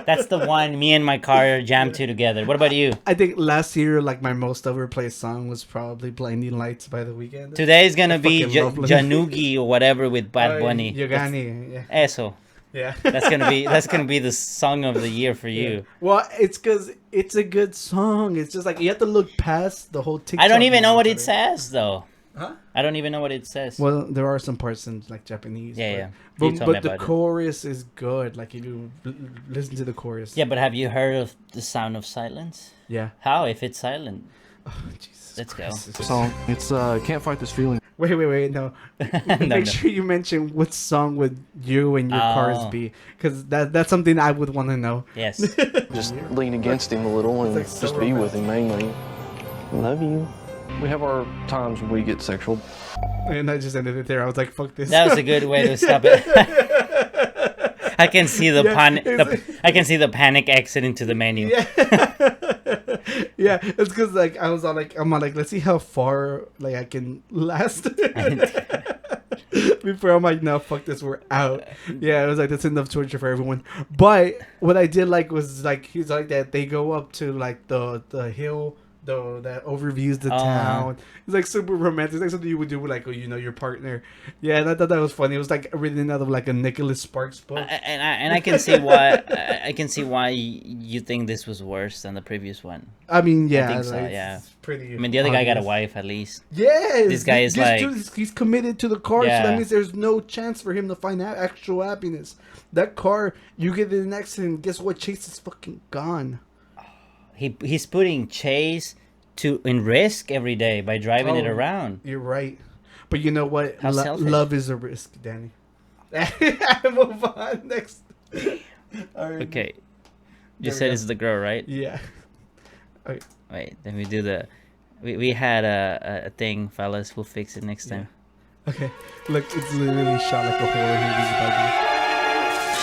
B: That's the one. Me and my car jammed to together. What about you?
A: I think last year, like my most overplayed song was probably "Blinding Lights" by The Weeknd.
B: Today's gonna be
A: fucking love it.
B: Janugi or whatever with Bad Bunny.
A: Yogani, yeah.
B: Eso.
A: Yeah.
B: That's gonna be the song of the year for you.
A: Well, it's because it's a good song. It's just like you have to look past the whole TikTok.
B: I don't even know what it
A: moment.
B: says though.
A: Huh?
B: I don't even know what it says.
A: Well, there are some parts in like Japanese.
B: Yeah.
A: But,
B: You told me
A: but the
B: about it.
A: chorus is good. Like if you listen to the chorus.
B: Yeah, but have you heard of The Sound of Silence?
A: Yeah.
B: How if it's silent?
A: Oh, Jesus
B: Let's go.
A: Christ.
E: Song. It's Can't Fight This Feeling.
A: Wait, no. Make sure you mention what song would you and your cars be, because that's something I would want to know.
B: Yes.
E: Just lean against him a little and
A: It's like so
E: just be with him mainly. Love you. We have our times when we get sexual.
A: And I just ended it there. I was like, "Fuck this."
B: That was a good way to stop it. I can see the I can see the panic exit into the menu.
A: Yeah. Yeah, it's because like I'm like, let's see how far like I can last before I'm like, no, fuck this, we're out. Yeah, it was like that's enough torture for everyone. But what I did like was like he's like that they go up to like the hill. That overviews the town. It's like super romantic. It's like something you would do with like your partner. Yeah, and I thought that was funny. It was like written out of like a Nicholas Sparks book.
B: And I can see why I can see why you think this was worse than the previous one.
A: I mean, yeah,
B: I think so,
A: like,
B: yeah.
A: it's pretty.
B: I mean, the other guy got a
A: obvious.
B: wife at least.
A: Yes,
B: This guy is like-
A: dude, he's committed to the car, so
B: Yeah.
A: that means there's no chance for him to find actual happiness. That car, you get in an accident, guess what? Chase is fucking gone.
B: He's putting Chase in risk every day by driving it around.
A: You're right, but you know what?
B: How selfish.
A: Love is a risk, Danny. Move on next. All right.
B: Okay,
A: There
B: you
A: we
B: said
A: go.
B: it's the girl, right?
A: Yeah. Okay.
B: Wait, let me do the. We had a thing, fellas. We'll fix it next time.
A: Okay. Look, it's literally shot like a horror movie about you.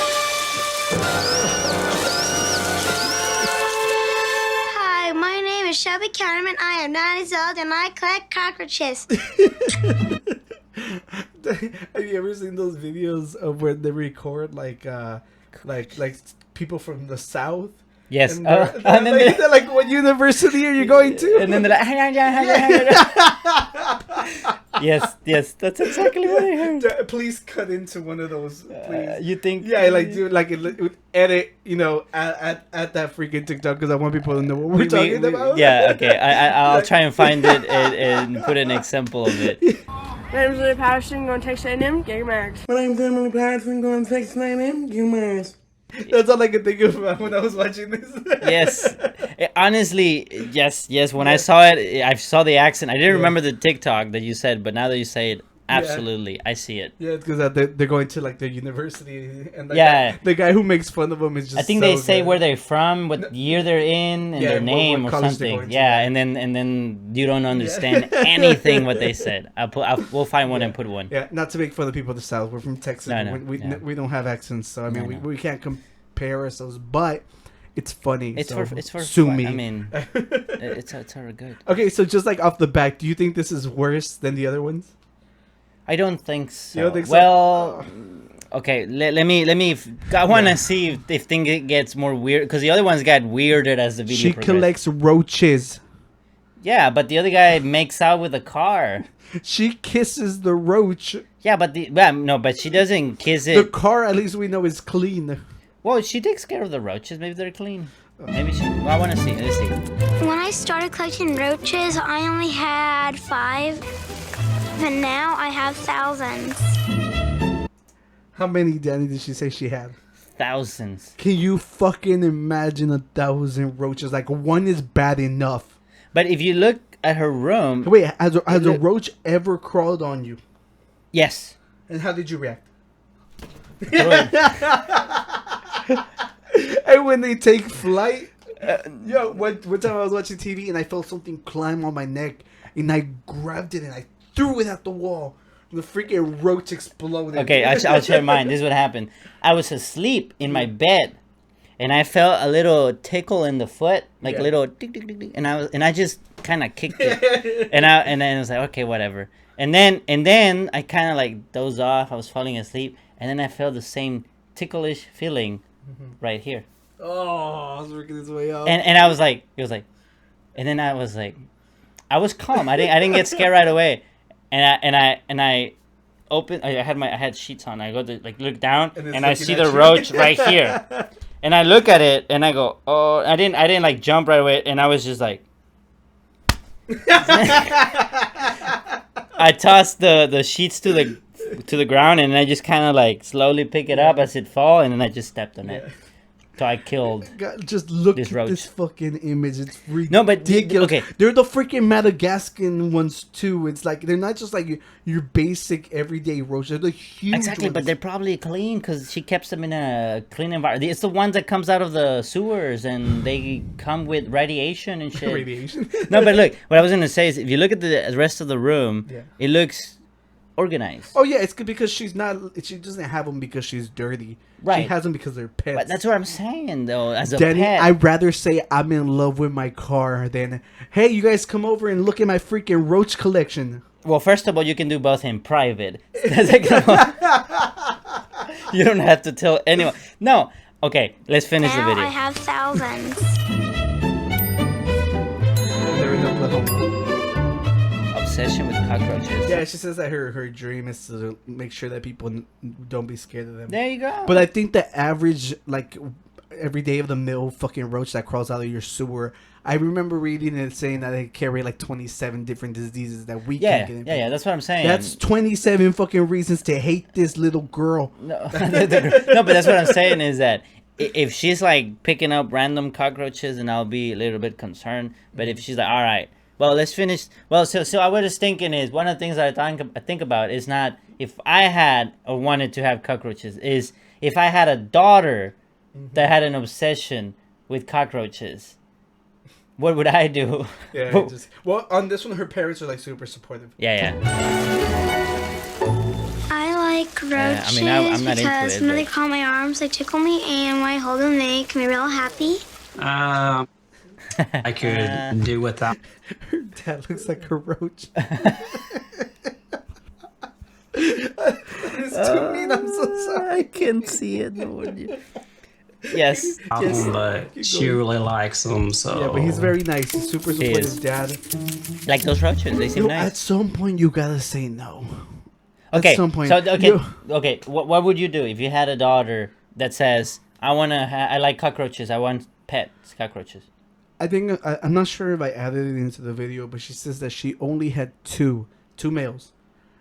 G: Hi, my name is Shelby Counterman. I am 9 years old and I collect cockroaches.
A: Have you ever seen those videos of where they record like people from the South?
B: Yes.
A: And
B: Oh, and then
A: they're like, what university are you going to?
B: and then they're like, yes, that's exactly what I heard.
A: Please cut into one of those. Please.
B: You think?
A: Yeah, like do like it would edit, at that freaking TikTok because I want people to know what we're talking about.
B: Yeah, okay. I'll try and find it and put an example of it.
H: My name's Lily Patterson, going to Texas A&M, get your marks.
I: My name's Emily Patterson, going to Texas A&M, get your marks.
A: That's all I could think of when I was watching this.
B: Yes, honestly, yes. When I saw it, I saw the accent. I didn't remember the TikTok that you said, but now that you say it, absolutely, I see it.
A: Yeah, it's because they're going to like the university, and the guy who makes fun of them is just.
B: I think
A: so
B: they say
A: good.
B: where they're from, what year they're in, and
A: Yeah,
B: their name
A: what
B: or
A: college they're
B: something.
A: going to,
B: Yeah, and then you don't understand anything what they said. We'll find one and put one.
A: Yeah, not to make fun of people of the South. We're from Texas.
B: No,
A: we don't have accents, so I mean we can't compare ourselves. But It's funny.
B: It's
A: so
B: for
A: sue
B: fun.
A: me.
B: I mean, it's very good.
A: Okay, so just like off the back, do you think this is worse than the other ones?
B: I don't think so.
A: You don't think so?
B: Well, okay. Let me. I want to see if things gets more weird because the other ones got weirder as the video.
A: She
B: progressed.
A: collects roaches.
B: Yeah, but the other guy makes out with a car.
A: She kisses the roach.
B: Yeah, but but she doesn't kiss
A: The
B: it.
A: car, at least we know, is clean.
B: Well, she takes care of the roaches. Maybe they're clean. Maybe she. Well, I want to see. Let's see.
G: When I started collecting roaches, I only had 5, but now I have thousands.
A: How many, Danny, did she say she had?
B: Thousands.
A: Can you fucking imagine 1,000 roaches? Like, one is bad enough.
B: But if you look at her room,
A: Wait, has a roach ever crawled on you?
B: yes.
A: And how did you react?
B: Throw it.
A: And when they take flight, one time I was watching TV and I felt something climb on my neck, and I grabbed it and I threw it at the wall. The freaking roach exploded.
B: Okay, I'll share mine. This is what happened. I was asleep in my bed, and I felt a little tickle in the foot, like a little tick, tick, tick, tick, and I just kind of kicked it, and then I was like, okay, whatever. And then I kind of like dozed off. I was falling asleep, and then I felt the same ticklish feeling right here.
A: Oh, I was working this way up.
B: And I was like, it was like, and then I was like, I was calm. I didn't get scared right away. And I opened. I had sheets on. I go to like look down, and I see the roach right here. And I look at it, and I go, oh, I didn't like jump right away, and I was just like, I tossed the sheets to the ground, and I just kind of like slowly pick it up as it fall, and then I just stepped on it. So I killed.
A: God, just look
B: this
A: at
B: roach.
A: this fucking image. It's ridiculous.
B: No, but okay.
A: They're the freaking Madagascar ones too. It's like they're not just like your basic everyday roach. They're the huge
B: Exactly,
A: ones.
B: but they're probably clean because she keeps them in a clean environment. It's the ones that comes out of the sewers and they come with radiation and shit.
A: Radiation.
B: No, but look, what I was gonna say is if you look at the rest of the room, it looks organized.
A: Oh yeah, it's good because she doesn't have them because she's dirty.
B: Right.
A: She has them because they're pets.
B: But that's what I'm saying though. As a
A: Danny,
B: pet,
A: I'd rather say I'm in love with my car than, hey, you guys come over and look at my freaking roach collection.
B: well, first of all, you can do both in private. You don't have to tell anyone. No. Okay, let's finish
G: Now
B: the video.
G: I have thousands.
A: They're in Oklahoma.
B: Obsession with cockroaches.
A: Yeah, she says that her dream is to make sure that people don't be scared of them.
B: There you go.
A: But I think the average, like, every day of the mill fucking roach that crawls out of your sewer, I remember reading it saying that they carry like 27 different diseases that we can't get infected.
B: Yeah, that's what I'm saying.
A: That's 27 fucking reasons to hate this little girl.
B: No, no, but that's what I'm saying is that if she's like picking up random cockroaches, and I'll be a little bit concerned. But if she's like, all right, well, let's finish. Well, so I was thinking is one of the things that I think about is not if I had or wanted to have cockroaches, is if I had a daughter that had an obsession with cockroaches, what would I do?
A: Yeah, well, on this one, her parents are like super supportive.
B: Yeah.
G: I like roaches
B: I'm not into
G: because
B: it,
G: when
B: but-
G: they call my arms, they tickle me, and when I hold them, they make me real happy.
J: I could do without.
A: Her dad looks like a roach. It's too mean. I'm so sorry.
B: I can't see it. Yes.
J: But she really likes them, so.
A: Yeah, but he's very nice. He's super
B: He is.
A: supportive dad.
B: Like those roaches, they seem
A: At
B: nice.
A: some point, you gotta say no.
B: Okay,
A: At some point,
B: so okay. What would you do if you had a daughter that says, I like cockroaches. I want pets cockroaches.
A: I think I'm not sure if I added it into the video, but she says that she only had two males,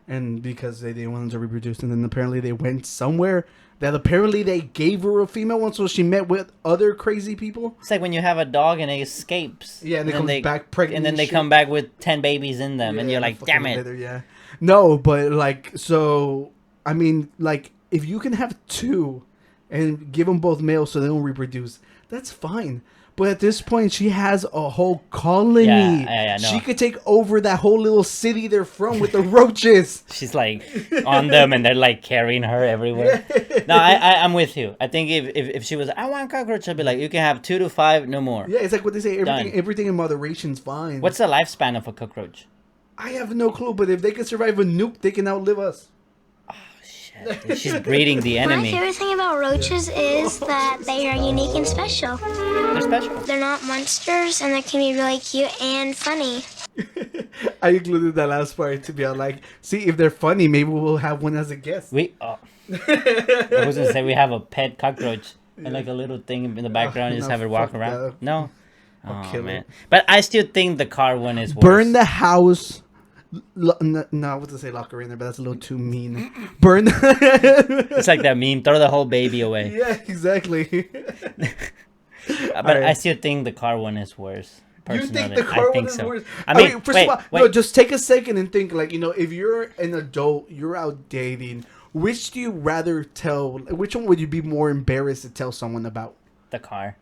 A: and because they didn't want them to reproduce, and then apparently they went somewhere that apparently they gave her a female one, so she met with other crazy people.
B: It's like when you have a dog and it escapes.
A: Yeah, and it
B: then
A: comes back pregnant,
B: and then they
A: shit.
B: come back with 10 babies in them, and
A: Yeah,
B: you're like,
A: fucking
B: damn it.
A: leather, yeah. No, but like, so I mean, like, if you can have two and give them both males so they don't reproduce, that's fine. But at this point, she has a whole colony.
B: Yeah, no.
A: She could take over that whole little city they're from with the roaches.
B: She's like on them, and they're like carrying her everywhere. No, I'm with you. I think if she was, I want cockroach, I'd be like, you can have 2 to 5, no more.
A: Yeah, it's like what they say. Everything in moderation's fine.
B: What's the lifespan of a cockroach?
A: I have no clue, but if they can survive a nuke, they can outlive us.
B: Dude, she's breeding the enemy.
G: My favorite thing about roaches is that they are unique and special.
B: They're special.
G: They're not monsters, and they can be really cute and funny.
A: I included that last part to be like, see, if they're funny, maybe we'll have one as a guest.
B: I was gonna say we have a pet cockroach and like a little thing in the background, just have it walk around.
A: That.
B: No,
A: kill
B: man.
A: it.
B: But I still think the car one is worse.
A: Burn the house. No, I was gonna say lock her in there, but that's a little too mean. Burn.
B: It's like that meme. Throw the whole baby away.
A: Yeah, exactly.
B: But
A: right.
B: I still think the car one is worse.
A: You think
B: Personally,
A: the car
B: I think
A: one is
B: so.
A: worse?
B: I mean,
A: first of all, no, just take a second and think. Like, if you're an adult, you're out dating. Which do you rather tell? Which one would you be more embarrassed to tell someone about?
B: The car.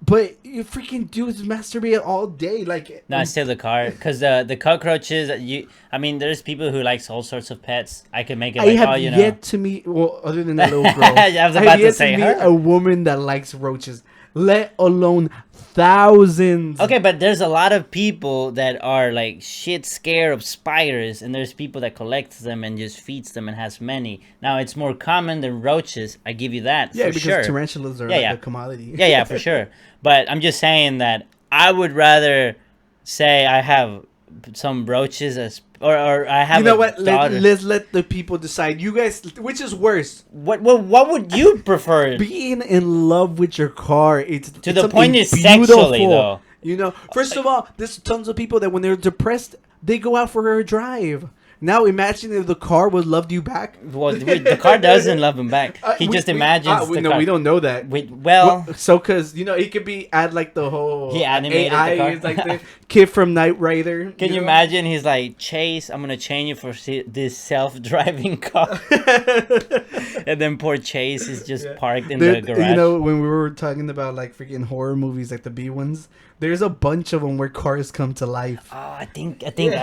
A: But you freaking dudes masturbate all day, like.
B: No, still the car, because the cockroaches. I mean, there's people who likes all sorts of pets. I could make it.
A: I have yet to meet. Well, other than that little girl,
B: I was about to say
A: meet
B: her.
A: a woman that likes roaches, let alone thousands.
B: Okay, but there's a lot of people that are like shit scared of spiders, and there's people that collects them and just feeds them and has many. Now it's more common than roaches. I give you that.
A: Yeah,
B: for
A: because
B: sure.
A: tarantulas are a commodity.
B: Yeah, for sure. But I'm just saying that I would rather say I have some roaches or I have.
A: You know what?
B: Daughter.
A: Let's let the people decide. You guys, which is worse?
B: What would you prefer?
A: Being in love with your car. It's
B: to the point is sexually though.
A: First of all, there's tons of people that when they're depressed, they go out for a drive. Now imagine if the car would loved you back.
B: Well, the car doesn't love him back. He just imagines.
A: We don't know that. Because it could be add like the whole
B: animated
A: AI.
B: the car.
A: It's like the kid from Knight Rider.
B: Can you imagine? He's like, Chase, I'm gonna change you for this self-driving car. And then poor Chase is just parked in the garage.
A: When we were talking about like freaking horror movies, like the B ones. There's a bunch of them where cars come to life.
B: Oh, I think, I think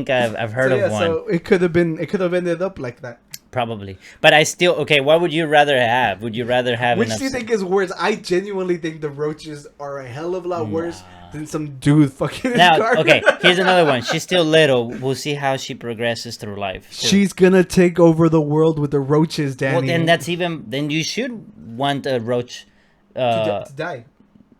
B: I've heard of one.
A: So it could have ended up like that.
B: Probably, but I still what would you rather have? Would you rather have?
A: Which do you think is worse? I genuinely think the roaches are a hell of a lot worse than some dude fucking in his car.
B: Okay, here's another one. She's still little. We'll see how she progresses through life.
A: She's gonna take over the world with the roaches, Danny.
B: Well, then you should want a roach
A: to die.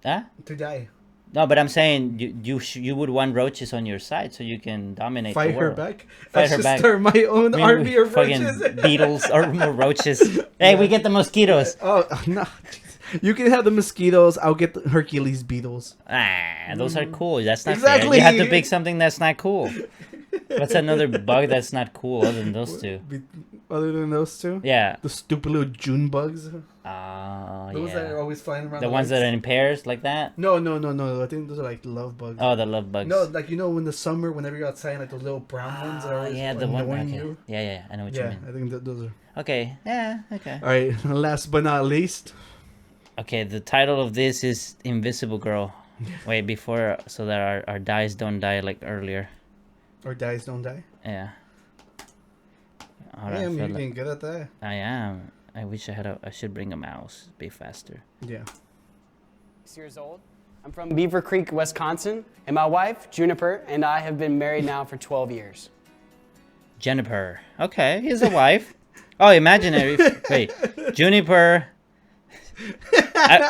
B: Huh?
A: To die.
B: No, but I'm saying you would want roaches on your side so you can dominate the world.
A: Fight her back?
B: Fight her back.
A: Start my own army of roaches.
B: Beetles or more roaches. Hey, we get the mosquitoes.
A: Oh, no. You can have the mosquitoes. I'll get the Hercules beetles.
B: Those are cool. That's not
A: exactly.
B: fair. You have to pick something that's not cool. What's another bug that's not cool other than those two?
A: Other than those two?
B: Yeah.
A: The stupid little June bugs.
B: Those
A: that are always flying around.
B: The ones that are in pairs like that?
A: No. I think those are like love bugs.
B: Oh, the love bugs.
A: No, like in the summer, whenever you're outside, like those little brown ones are always
B: the one.
A: annoying
B: Okay.
A: you.
B: Yeah, I know what you mean.
A: I think those are.
B: Okay. Yeah. Okay.
A: All right. Last but not least.
B: Okay. The title of this is Invisible Girl. Wait, before so that our dice don't die like earlier.
A: Our dice don't die.
B: Yeah.
A: You're getting good at that.
B: I am. I wish I should bring a mouse. Be faster.
A: Yeah.
K: 6 years old. I'm from Beaver Creek, Wisconsin, and my wife, Juniper, and I have been married now for 12 years.
B: Juniper. Okay, he's a wife. Oh, imaginary. Wait, Juniper.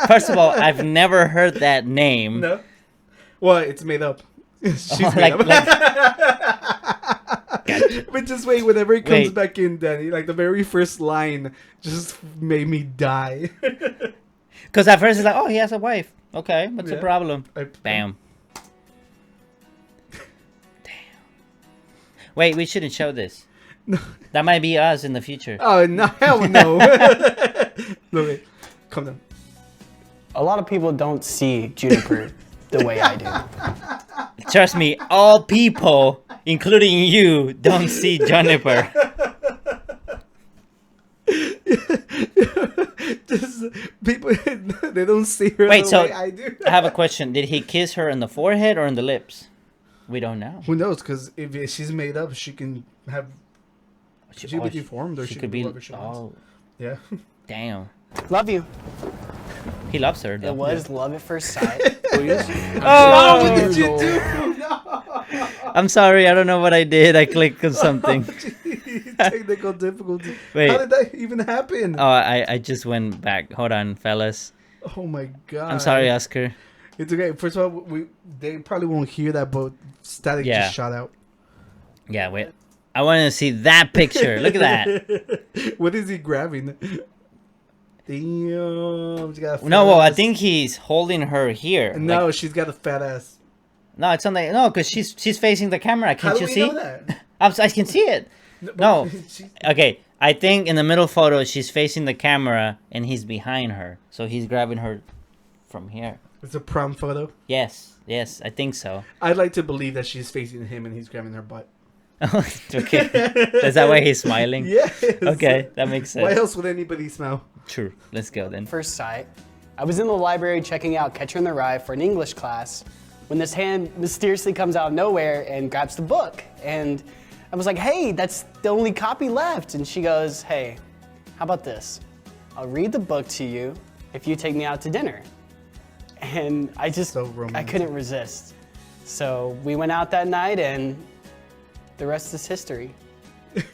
B: First of all, I've never heard that name.
A: No. Well, it's made up. She's made up. But just wait, whenever it comes back in, Danny, like the very first line just made me die.
B: Because at first it's like, oh, he has a wife. Okay, what's the problem? Bam. Damn. Wait, we shouldn't show this. No. That might be us in the future.
A: Oh, no, hell no. No, wait. Calm down.
K: A lot of people don't see Juniper the way I do.
B: Trust me, all people, including you, don't see Juniper.
A: Just people, They don't see her
B: Wait,
A: the
B: so
A: way I do.
B: I have a question. Did he kiss her in the forehead or in the lips? We don't know.
A: Who knows? Because if she's made up, she can have. She could be deformed, or she could be whatever she wants. Yeah.
B: Damn.
K: Love you.
B: He loves her, though.
K: It was love at first sight.
B: Oh,
A: what did you do? No.
B: I'm sorry. I don't know what I did. I clicked on something.
A: Technical difficulty.
B: Wait.
A: How did that even happen?
B: Oh, I just went back. Hold on, fellas.
A: Oh my god.
B: I'm sorry, Oscar.
A: It's okay. First of all, they probably won't hear that, but static just shot out.
B: Yeah, wait. I want to see that picture. Look at that.
A: What is he grabbing? Damn.
B: I think he's holding her here.
A: No, she's got a fat ass.
B: No, it's something. No, because she's facing the camera. Can't you see?
A: Know that?
B: I can see it. No. Okay. I think in the middle photo, she's facing the camera and he's behind her. So he's grabbing her from here.
A: It's a prom photo?
B: Yes. Yes, I think so.
A: I'd like to believe that she's facing him and he's grabbing her butt.
B: Okay. Is that why he's smiling?
A: Yes.
B: Okay, that makes sense.
A: Why else would anybody smile?
B: True. Let's go then.
K: First sight. I was in the library checking out Catcher in the Rye for an English class when this hand mysteriously comes out of nowhere and grabs the book. And I was like, hey, that's the only copy left. And she goes, hey, how about this? I'll read the book to you if you take me out to dinner. And I couldn't resist. So we went out that night and the rest is history.
A: You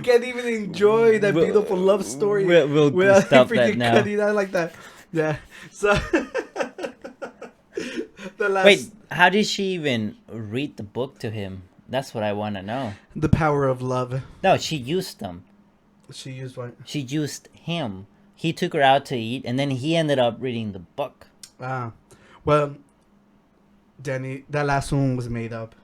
A: can't even enjoy that beautiful love story
B: we'll stop that now.
A: Cutting out like that. Yeah. So
B: Wait, how did she even read the book to him? That's what I want to know.
A: The power of love.
B: No, she used them.
A: She used what?
B: She used him. He took her out to eat, and then he ended up reading the book.
A: Ah, well, Danny, that last one was made up.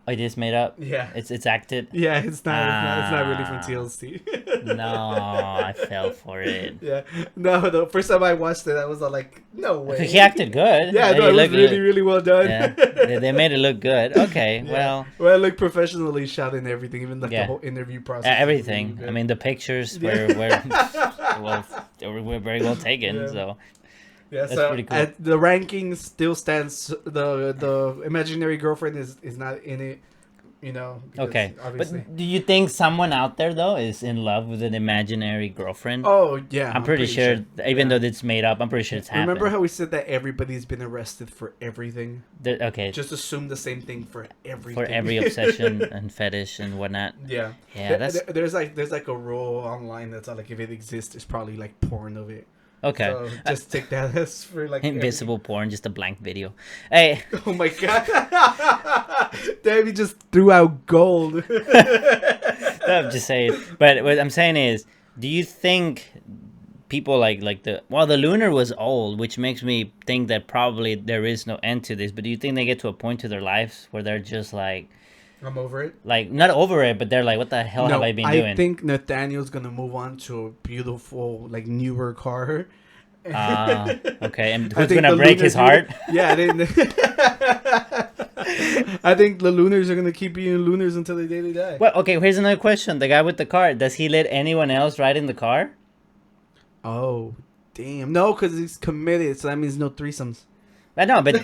B: Oh, it is made up?
A: Yeah.
B: It's acted?
A: Yeah, it's not really from TLC.
B: No, I fell for it.
A: Yeah. No, the first time I watched it, I was like, no way.
B: He acted good.
A: Yeah, no, it was really, really well done.
B: Yeah. They made it look good. Okay,
A: yeah. Well, it looked professionally shot and everything, even like the whole interview process.
B: Everything. Really, I mean, the pictures were very well taken, so...
A: Yeah,
B: that's
A: so
B: pretty cool.
A: The ranking still stands. The imaginary girlfriend is not in it, you know.
B: Okay,
A: obviously.
B: but do you think someone out there though is in love with an imaginary girlfriend?
A: Oh yeah,
B: I'm pretty sure. Even though it's made up, I'm pretty sure it's happened.
A: Remember how we said that everybody's been arrested for everything?
B: Okay.
A: Just assume the same thing for everything.
B: For every obsession and fetish and whatnot.
A: Yeah.
B: Yeah.
A: There's like a rule online that's like if it exists, it's probably like porn of it.
B: Okay.
A: So just take that as for like
B: invisible porn, just a blank video. Hey.
A: Oh my god. David just threw out gold.
B: I'm just saying. But what I'm saying is, do you think people like the lunar was old, which makes me think that probably there is no end to this, but do you think they get to a point to their lives where they're just like,
A: I'm over it.
B: Like, not over it, but they're like, what the hell have I been doing?
A: I think Nathaniel's going to move on to a beautiful, like, newer car.
B: Okay. And who's going to break his heart?
A: Yeah. I think the Lunars are going to keep being Lunars until the day they die.
B: Well, okay, here's another question. The guy with the car, does he let anyone else ride in the car?
A: Oh, damn. No, because he's committed, so that means no threesomes.
B: I know, but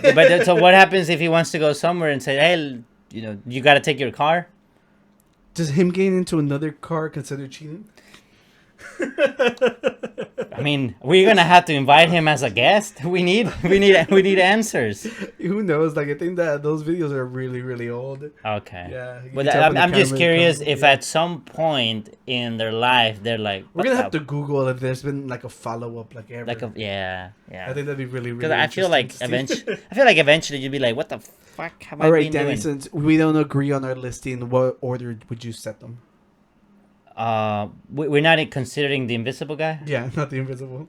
B: so what happens if he wants to go somewhere and say, hey... You know, you got to take your car.
A: Does him getting into another car consider cheating?
B: I mean, we're gonna have to invite him as a guest. We need answers.
A: Who knows? Like, I think that those videos are really, really old.
B: Okay.
A: Yeah.
B: But I'm just curious if at some point in their life they're like,
A: we're gonna have to Google if there's been like a follow up, like ever.
B: Like yeah.
A: I think that'd be really, really.
B: Because I feel like eventually you'd be like, what the fuck have I been
A: Danny,
B: doing?
A: since we don't agree on our listing, what order would you set them?
B: We're not considering the invisible guy?
A: Yeah, not the invisible.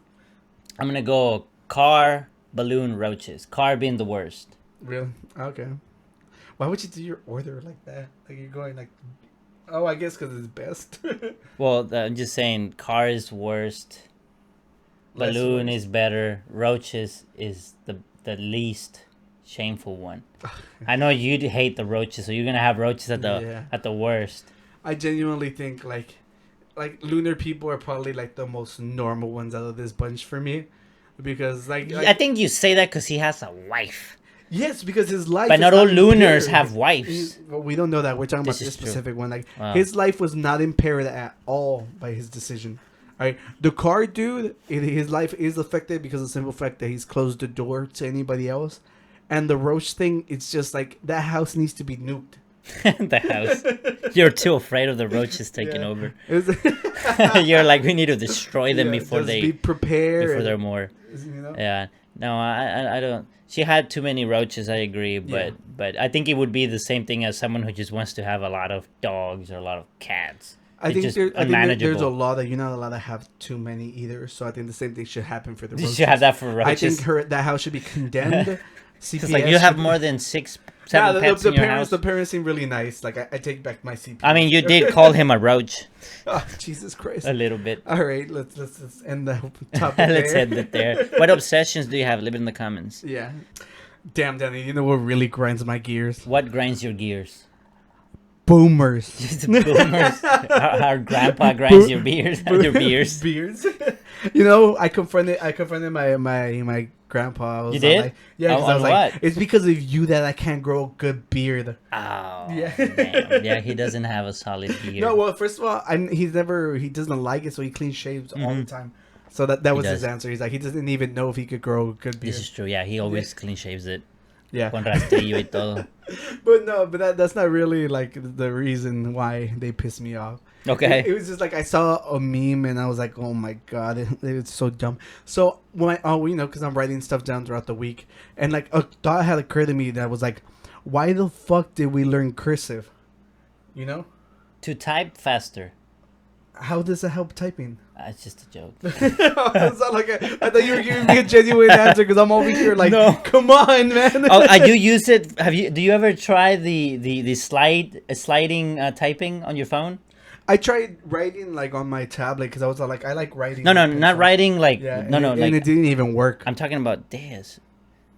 B: I'm gonna go car, balloon, roaches. Car being the worst.
A: Really? Okay. Why would you do your order like that? Like you're going like, oh, I guess because it's best.
B: Well, I'm just saying, car is worst. Balloon is better. Roaches is the least shameful one. I know you'd hate the roaches, so you're gonna have roaches at the worst.
A: I genuinely think like like lunar people are probably like the most normal ones out of this bunch for me, because like
B: I think you say that because he has a wife.
A: Yes, because his life.
B: But
A: is
B: not all lunars
A: impaired.
B: have wives.
A: Well, we don't know that. We're talking
B: This
A: about this
B: is true.
A: specific one. Like
B: Wow.
A: his life was not impaired at all by his decision. All right, the car dude, his life is affected because of the simple fact that he's closed the door to anybody else, and the roach thing, it's just like that house needs to be nuked.
B: The house. You're too afraid of the roaches taking over.
A: It's-
B: You're like, we need to destroy them
A: Yeah,
B: before
A: just
B: they
A: be prepared.
B: before they're more.
A: You know?
B: Yeah. No, I don't. She had too many roaches. I agree, but I think it would be the same thing as someone who just wants to have a lot of dogs or a lot of cats.
A: I
B: It's
A: think,
B: just
A: there's a
B: unmanageable.
A: law that you're not allowed to have too many either. So I think the same thing should happen for the
B: You
A: roaches.
B: should have that for
A: I
B: roaches.
A: think that house should be condemned.
B: It's
A: CPS
B: like you have
A: should-
B: more than 7
A: Nah,
B: pets
A: the
B: in your
A: parents,
B: house.
A: the parents seem really nice. Like I take back my CPS.
B: I mean, you did call him a roach
A: Oh, Jesus Christ.
B: a little bit.
A: All right, let's end the topic
B: Let's
A: there.
B: end it there. What obsessions do you have? Leave it in the comments.
A: Yeah. Damn, Danny, you know what really grinds my gears?
B: What grinds your gears?
A: Boomers.
B: Just boomers. Our grandpa grinds your beers. Your beers.
A: Beers. You know, I confronted my grandpa. I was
B: You did?
A: Like, yeah, 'cause I
B: On
A: was like,
B: what?
A: it's because of you that I can't grow a good beard.
B: Oh,
A: Yeah.
B: damn. Yeah, he doesn't have a solid beard.
A: No, well, first of all, he doesn't like it, so he clean shaves all the time. So that was his
B: does.
A: answer. He's like, he doesn't even know if he could grow a good beard.
B: This is true. Yeah, he always clean shaves it.
A: Yeah.
B: Con rastrillo y todo.
A: But that's not really like the reason why they piss me off.
B: Okay.
A: It was just like I saw a meme and I was like, oh my god, it's so dumb. So when because I'm writing stuff down throughout the week, and like a thought had occurred to me that was like, why the fuck did we learn cursive? You know,
B: To type faster.
A: how does it help typing?
B: It's just a joke.
A: It's not like I thought you were giving me a genuine answer because I'm over here like,
B: No.
A: come on, man.
B: Oh, I do use it. Do you ever try the sliding typing on your phone?
A: I tried writing like on my tablet because I was like, I like writing.
B: No,
A: with
B: not
A: pencil.
B: writing like
A: Yeah,
B: no,
A: and
B: like
A: it didn't even work.
B: I'm talking about this.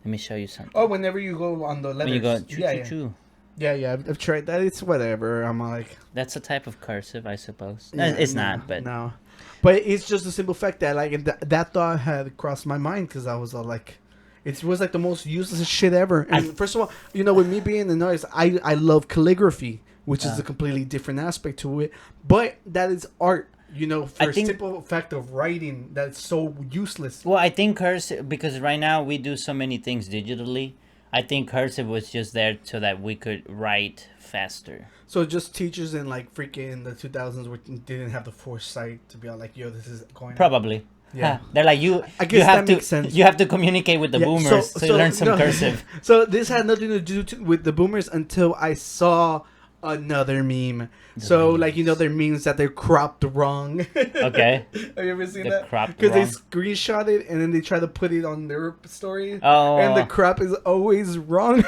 B: Let me show you something.
A: Oh, whenever you go on the letters.
B: When you go
A: yeah.
B: choo.
A: Yeah, I've tried that. It's whatever. I'm like,
B: That's a type of cursive, I suppose.
A: yeah,
B: It's
A: no,
B: not, but
A: no. But it's just the simple fact that like that thought had crossed my mind because I was like, it was like the most useless shit ever. And first of all, with me being an artist, I love calligraphy, which is a completely different aspect to it. But that is art. For a simple fact of writing, that's so useless.
B: Well, I think cursive, because right now we do so many things digitally. I think cursive was just there so that we could write faster.
A: So just teachers in like freaking the 2000s didn't have the foresight to be like, yo, this is going.
B: Probably.
A: Yeah.
B: They're like you.
A: I guess
B: you have
A: that makes sense.
B: You have to communicate with the boomers, so you learn some cursive.
A: So this had nothing to do with the boomers until I saw another meme. So like their memes that they're cropped wrong.
B: Okay.
A: Have you ever seen
B: They're
A: that?
B: cropped
A: Because they
B: wrong.
A: screenshot it and then they try to put it on their story.
B: Oh.
A: And the crop is always wrong.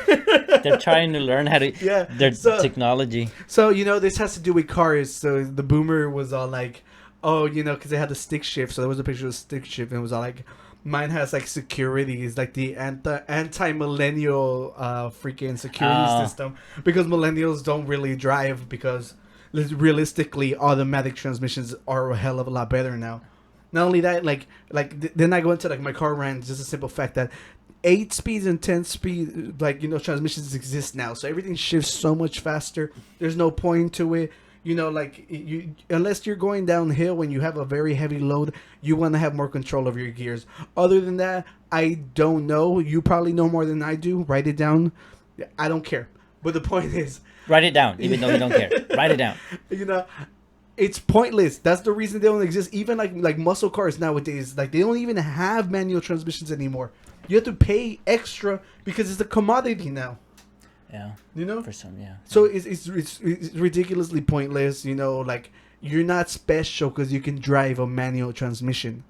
B: They're trying to learn how to.
A: Yeah,
B: Their
A: so-
B: technology.
A: So this has to do with cars. So the boomer was all like, oh, because they had the stick shift. So there was a picture of the stick shift, and it was all like, mine has like security. It's like the anti-millennial freaking security system because millennials don't really drive because realistically automatic transmissions are a hell of a lot better now. Not only that, then I go into like my car rant. Just a simple fact that 8 speeds and 10 speed transmissions exist now, so everything shifts so much faster. There's no point to it. Unless you're going downhill when you have a very heavy load, you want to have more control over your gears. Other than that, I don't know. You probably know more than I do. Write it down. I don't care. But the point is,
B: write it down, even though you don't care. Write it down.
A: It's pointless. That's the reason they don't exist. Even like muscle cars nowadays, like they don't even have manual transmissions anymore. You have to pay extra because it's a commodity now.
B: Yeah. For some, yeah.
A: So it's ridiculously pointless. Like you're not special because you can drive a manual transmission.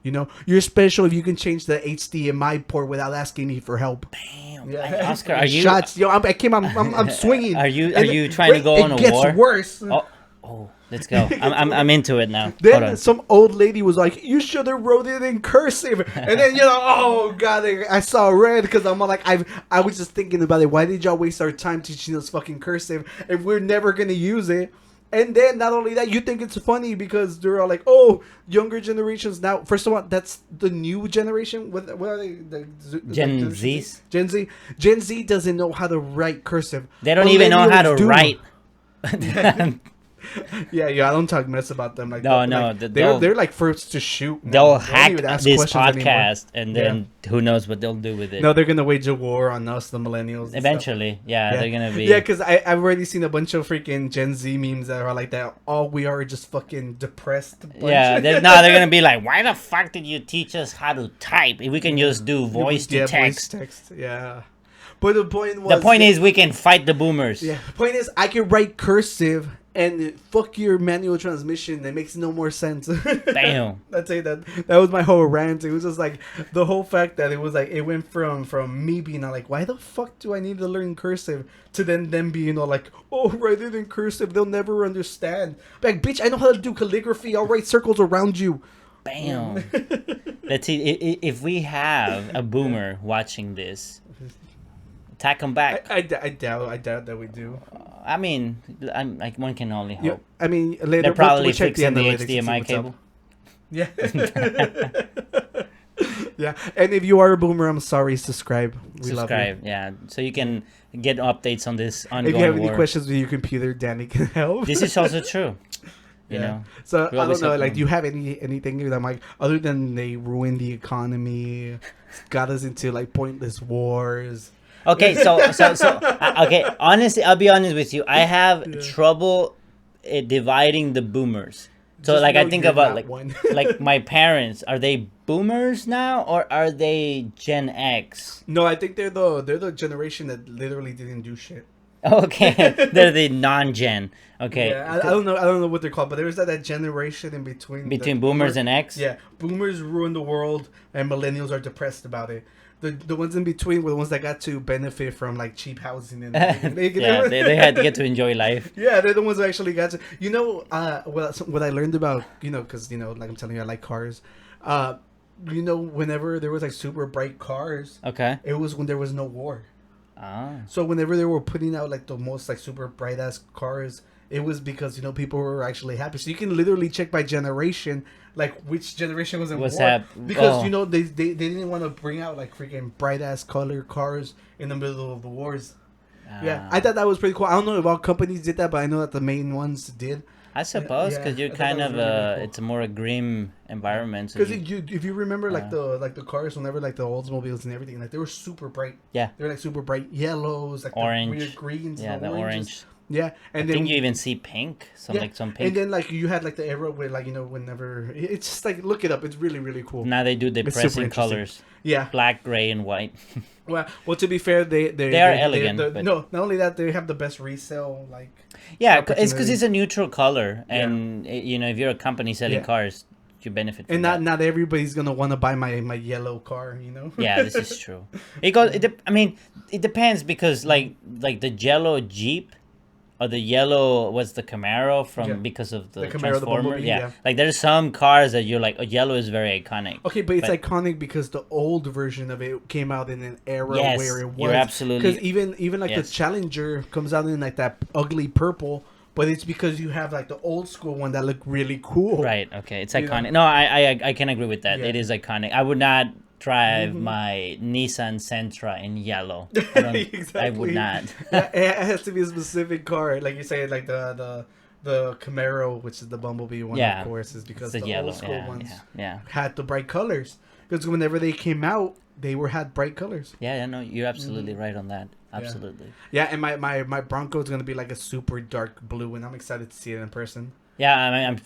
A: You're special if you can change the HDMI port without asking me for help.
B: Damn.
A: Yeah.
B: Oscar, are you?
A: Shots. Yo, I'm swinging.
B: Are you trying to go on a war?
A: It gets worse.
B: Oh, let's go. I'm into it now. Hold
A: Then
B: on.
A: some old lady was like, "You should have wrote it in cursive." And then oh god, I saw red because I'm like, I was just thinking about it. Why did y'all waste our time teaching us fucking cursive if we're never gonna use it? And then not only that, you think it's funny because they're all like, "Oh, younger generations now." First of all, that's the new generation. What are they?
B: Gen Zs.
A: Gen Z. Gen Z doesn't know how to write cursive.
B: They don't even know how to
A: Millennials do.
B: write.
A: Yeah. I don't talk mess about them. Like
B: No,
A: like,
B: they'll-
A: they're like first to shoot. now.
B: They'll
A: They don't
B: hack
A: even ask
B: this
A: questions anymore.
B: podcast, and then who knows what they'll do with it.
A: No, they're gonna wage a war on us, the millennials. and
B: Eventually, yeah, they're gonna be.
A: Yeah, because I've already seen a bunch of freaking Gen Z memes that are like that. All we are just fucking depressed. Bunch.
B: Yeah, they're gonna be like, why the fuck did you teach us how to type if we can just do voice to text?
A: Voice text. Yeah. But the point was.
B: The point is, we can fight the boomers.
A: Yeah. The point is, I can write cursive. And fuck your manual transmission. That makes no more sense.
B: Damn.
A: I'd say that was my whole rant. It was just like the whole fact that it was like it went from me being like, why the fuck do I need to learn cursive, to then them being all like, oh, write it in cursive. They'll never understand. Like, bitch, I know how to do calligraphy. I'll write circles around you.
B: Bam. Let's see if we have a boomer watching this. Attack them back.
A: I doubt that we do.
B: I mean, I'm like, one can only hope.
A: Yeah, I mean, later
B: They're probably
A: we'll check
B: fixing the
A: analytics and see
B: HDMI
A: what's
B: cable.
A: up. Yeah. Yeah, and if you are a boomer, I'm sorry. Subscribe. We love you.
B: Yeah, so you can get updates on this ongoing
A: If you have any
B: war.
A: questions with your computer, Danny can help.
B: This is also true. You know.
A: So
B: We
A: I
B: always
A: don't know.
B: help
A: Like,
B: them.
A: do you have anything that like other than they ruined the economy, got us into like pointless wars?
B: Okay, so okay. Honestly, I'll be honest with you. I have trouble dividing the boomers. So
A: Just
B: like,
A: know
B: I think
A: you're
B: about
A: not
B: like
A: one.
B: like my parents. Are they boomers now, or are they Gen X?
A: No, I think they're the generation that literally didn't do shit.
B: Okay, they're the non-gen. Okay,
A: Yeah, I don't know what they're called, but there's that generation in between.
B: Between boomers and X?
A: Yeah, boomers ruined the world, and millennials are depressed about it. The ones in between were the ones that got to benefit from like cheap housing and
B: yeah, they had to get to enjoy life.
A: Yeah, they're the ones who actually got to. You know, what I learned about, because like I'm telling you, I like cars. Whenever there was like super bright cars,
B: Okay.
A: it was when there was no war.
B: Ah.
A: So whenever they were putting out like the most like super bright ass cars, it was because people were actually happy. So you can literally check by generation, like which generation was in
B: What's
A: war.
B: that?
A: Because
B: Oh.
A: they didn't want to bring out like freaking bright ass color cars in the middle of the wars. Yeah, I thought that was pretty cool. I don't know if all companies did that, but I know that the main ones did.
B: I suppose
A: Yeah,
B: because
A: I
B: you're
A: thought
B: kind
A: that
B: of
A: was really cool.
B: it's a more grim environment. So
A: Because
B: you-
A: if you remember like the cars, whenever like the Oldsmobiles and everything, like they were super bright.
B: Yeah.
A: They were like super bright yellows, like
B: Orange.
A: the weird greens.
B: Yeah,
A: and
B: the
A: oranges.
B: orange.
A: Yeah, and
B: I
A: then
B: think you even see pink. Some
A: yeah,
B: some pink.
A: and then like you had like the era where like whenever it's just like look it up. It's really really cool.
B: Now they do
A: It's super
B: depressing
A: interesting.
B: colors.
A: Yeah.
B: Black, gray, and white.
A: Well, to be fair, they
B: are elegant, but-
A: no, not only that, they have the best resale like.
B: Yeah, it's because
A: opportunity.
B: it's a neutral color, and if you're a company selling
A: Yeah.
B: cars, you benefit from
A: And
B: that.
A: not everybody's gonna want to buy my yellow car,
B: Yeah, this is true. It depends because like the yellow Jeep or the yellow was the Camaro from
A: Yeah.
B: because of the,
A: The Camaro, the
B: Transformer.
A: Bumblebee,
B: yeah.
A: yeah.
B: Like there's some cars that you're like, yellow is very iconic.
A: Okay, but it's iconic because the old version of it came out in an era
B: Yes,
A: where it was.
B: you're absolutely-
A: Because even like
B: yes.
A: the Challenger comes out in like that ugly purple, but it's because you have like the old school one that look really cool.
B: Right. Okay. It's
A: You know?
B: iconic. No, I can agree with that.
A: Yeah.
B: It is iconic. I would not drive my Nissan Sentra in yellow. I would not.
A: Yeah, it has to be a specific car, like you say, like the Camaro, which is the Bumblebee one,
B: Yeah.
A: of course, is because
B: It's
A: the
B: the yellow,
A: old school
B: yeah,
A: ones
B: yeah.
A: had the bright colors. Because whenever they came out, they had bright colors.
B: Yeah, no, you're absolutely right on that.
A: Yeah.
B: Absolutely.
A: Yeah, and my Bronco is gonna be like a super dark blue, and I'm excited to see it in person.
B: Yeah, I mean,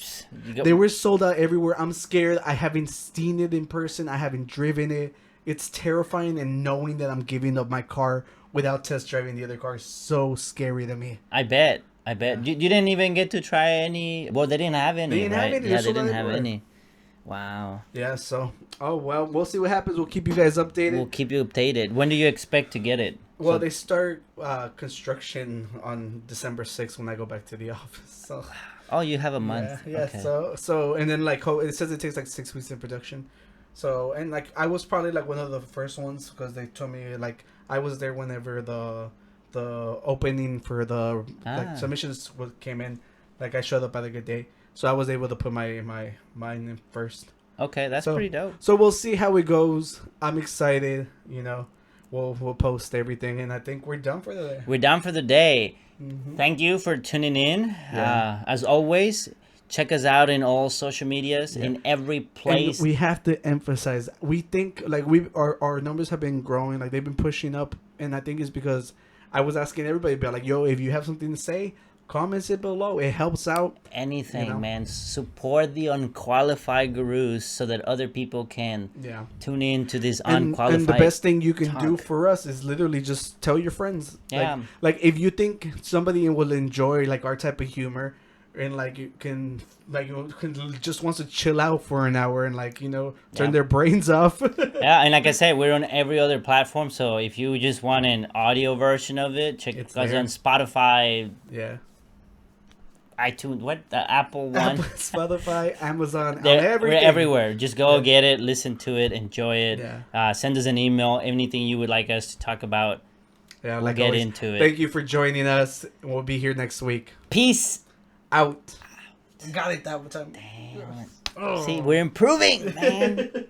A: They were sold out everywhere. I'm scared. I haven't seen it in person. I haven't driven it. It's terrifying, and knowing that I'm giving up my car without test driving the other car is so scary to me.
B: I bet. You didn't even get to try any. Well, they didn't have any.
A: They didn't have
B: right?
A: any.
B: Yeah,
A: They're
B: they
A: sold out
B: didn't have
A: everywhere.
B: any. Wow.
A: Yeah, so we'll see what happens. We'll keep you guys updated.
B: We'll keep you updated. When do you expect to get it?
A: Well,
B: So-
A: they start construction on December 6th when I go back to the office. So
B: Oh, you have a month.
A: yeah.
B: Okay.
A: So and then like it says it takes like 6 weeks in production. So and like I was probably like one of the first ones because they told me like I was there whenever the opening for the
B: Ah.
A: like submissions came in. Like I showed up at a good day, so I was able to put mine in first.
B: Okay, that's pretty dope.
A: So we'll see how it goes. I'm excited. You know, we'll post everything, and I think we're done for the day.
B: We're done for the day. Thank you for tuning in.
A: Yeah.
B: As always, check us out in all social medias, in every place.
A: And we have to emphasize, we think like our numbers have been growing, like they've been pushing up, and I think it's because I was asking everybody about like, yo, if you have something to say, comments it below. It helps out.
B: Anything,
A: you know?
B: man. Support the unqualified gurus so that other people can tune in to this unqualified.
A: And the best thing you can do for us is literally just tell your friends.
B: Yeah.
A: Like if you think somebody will enjoy like our type of humor, and like you can just wants to chill out for an hour and like, you know, turn their brains off.
B: Yeah, and like I said, we're on every other platform. So if you just want an audio version of it, check us on Spotify.
A: Yeah.
B: iTunes, the Apple one,
A: Spotify, Amazon,
B: we're everywhere. Just go get it, listen to it, enjoy it. Send us an email, anything you would like us to talk about.
A: Yeah,
B: we'll get into it.
A: Thank you for joining us. We'll be here next week.
B: Peace
A: out. Got it that time.
B: Damn. See, we're improving, man.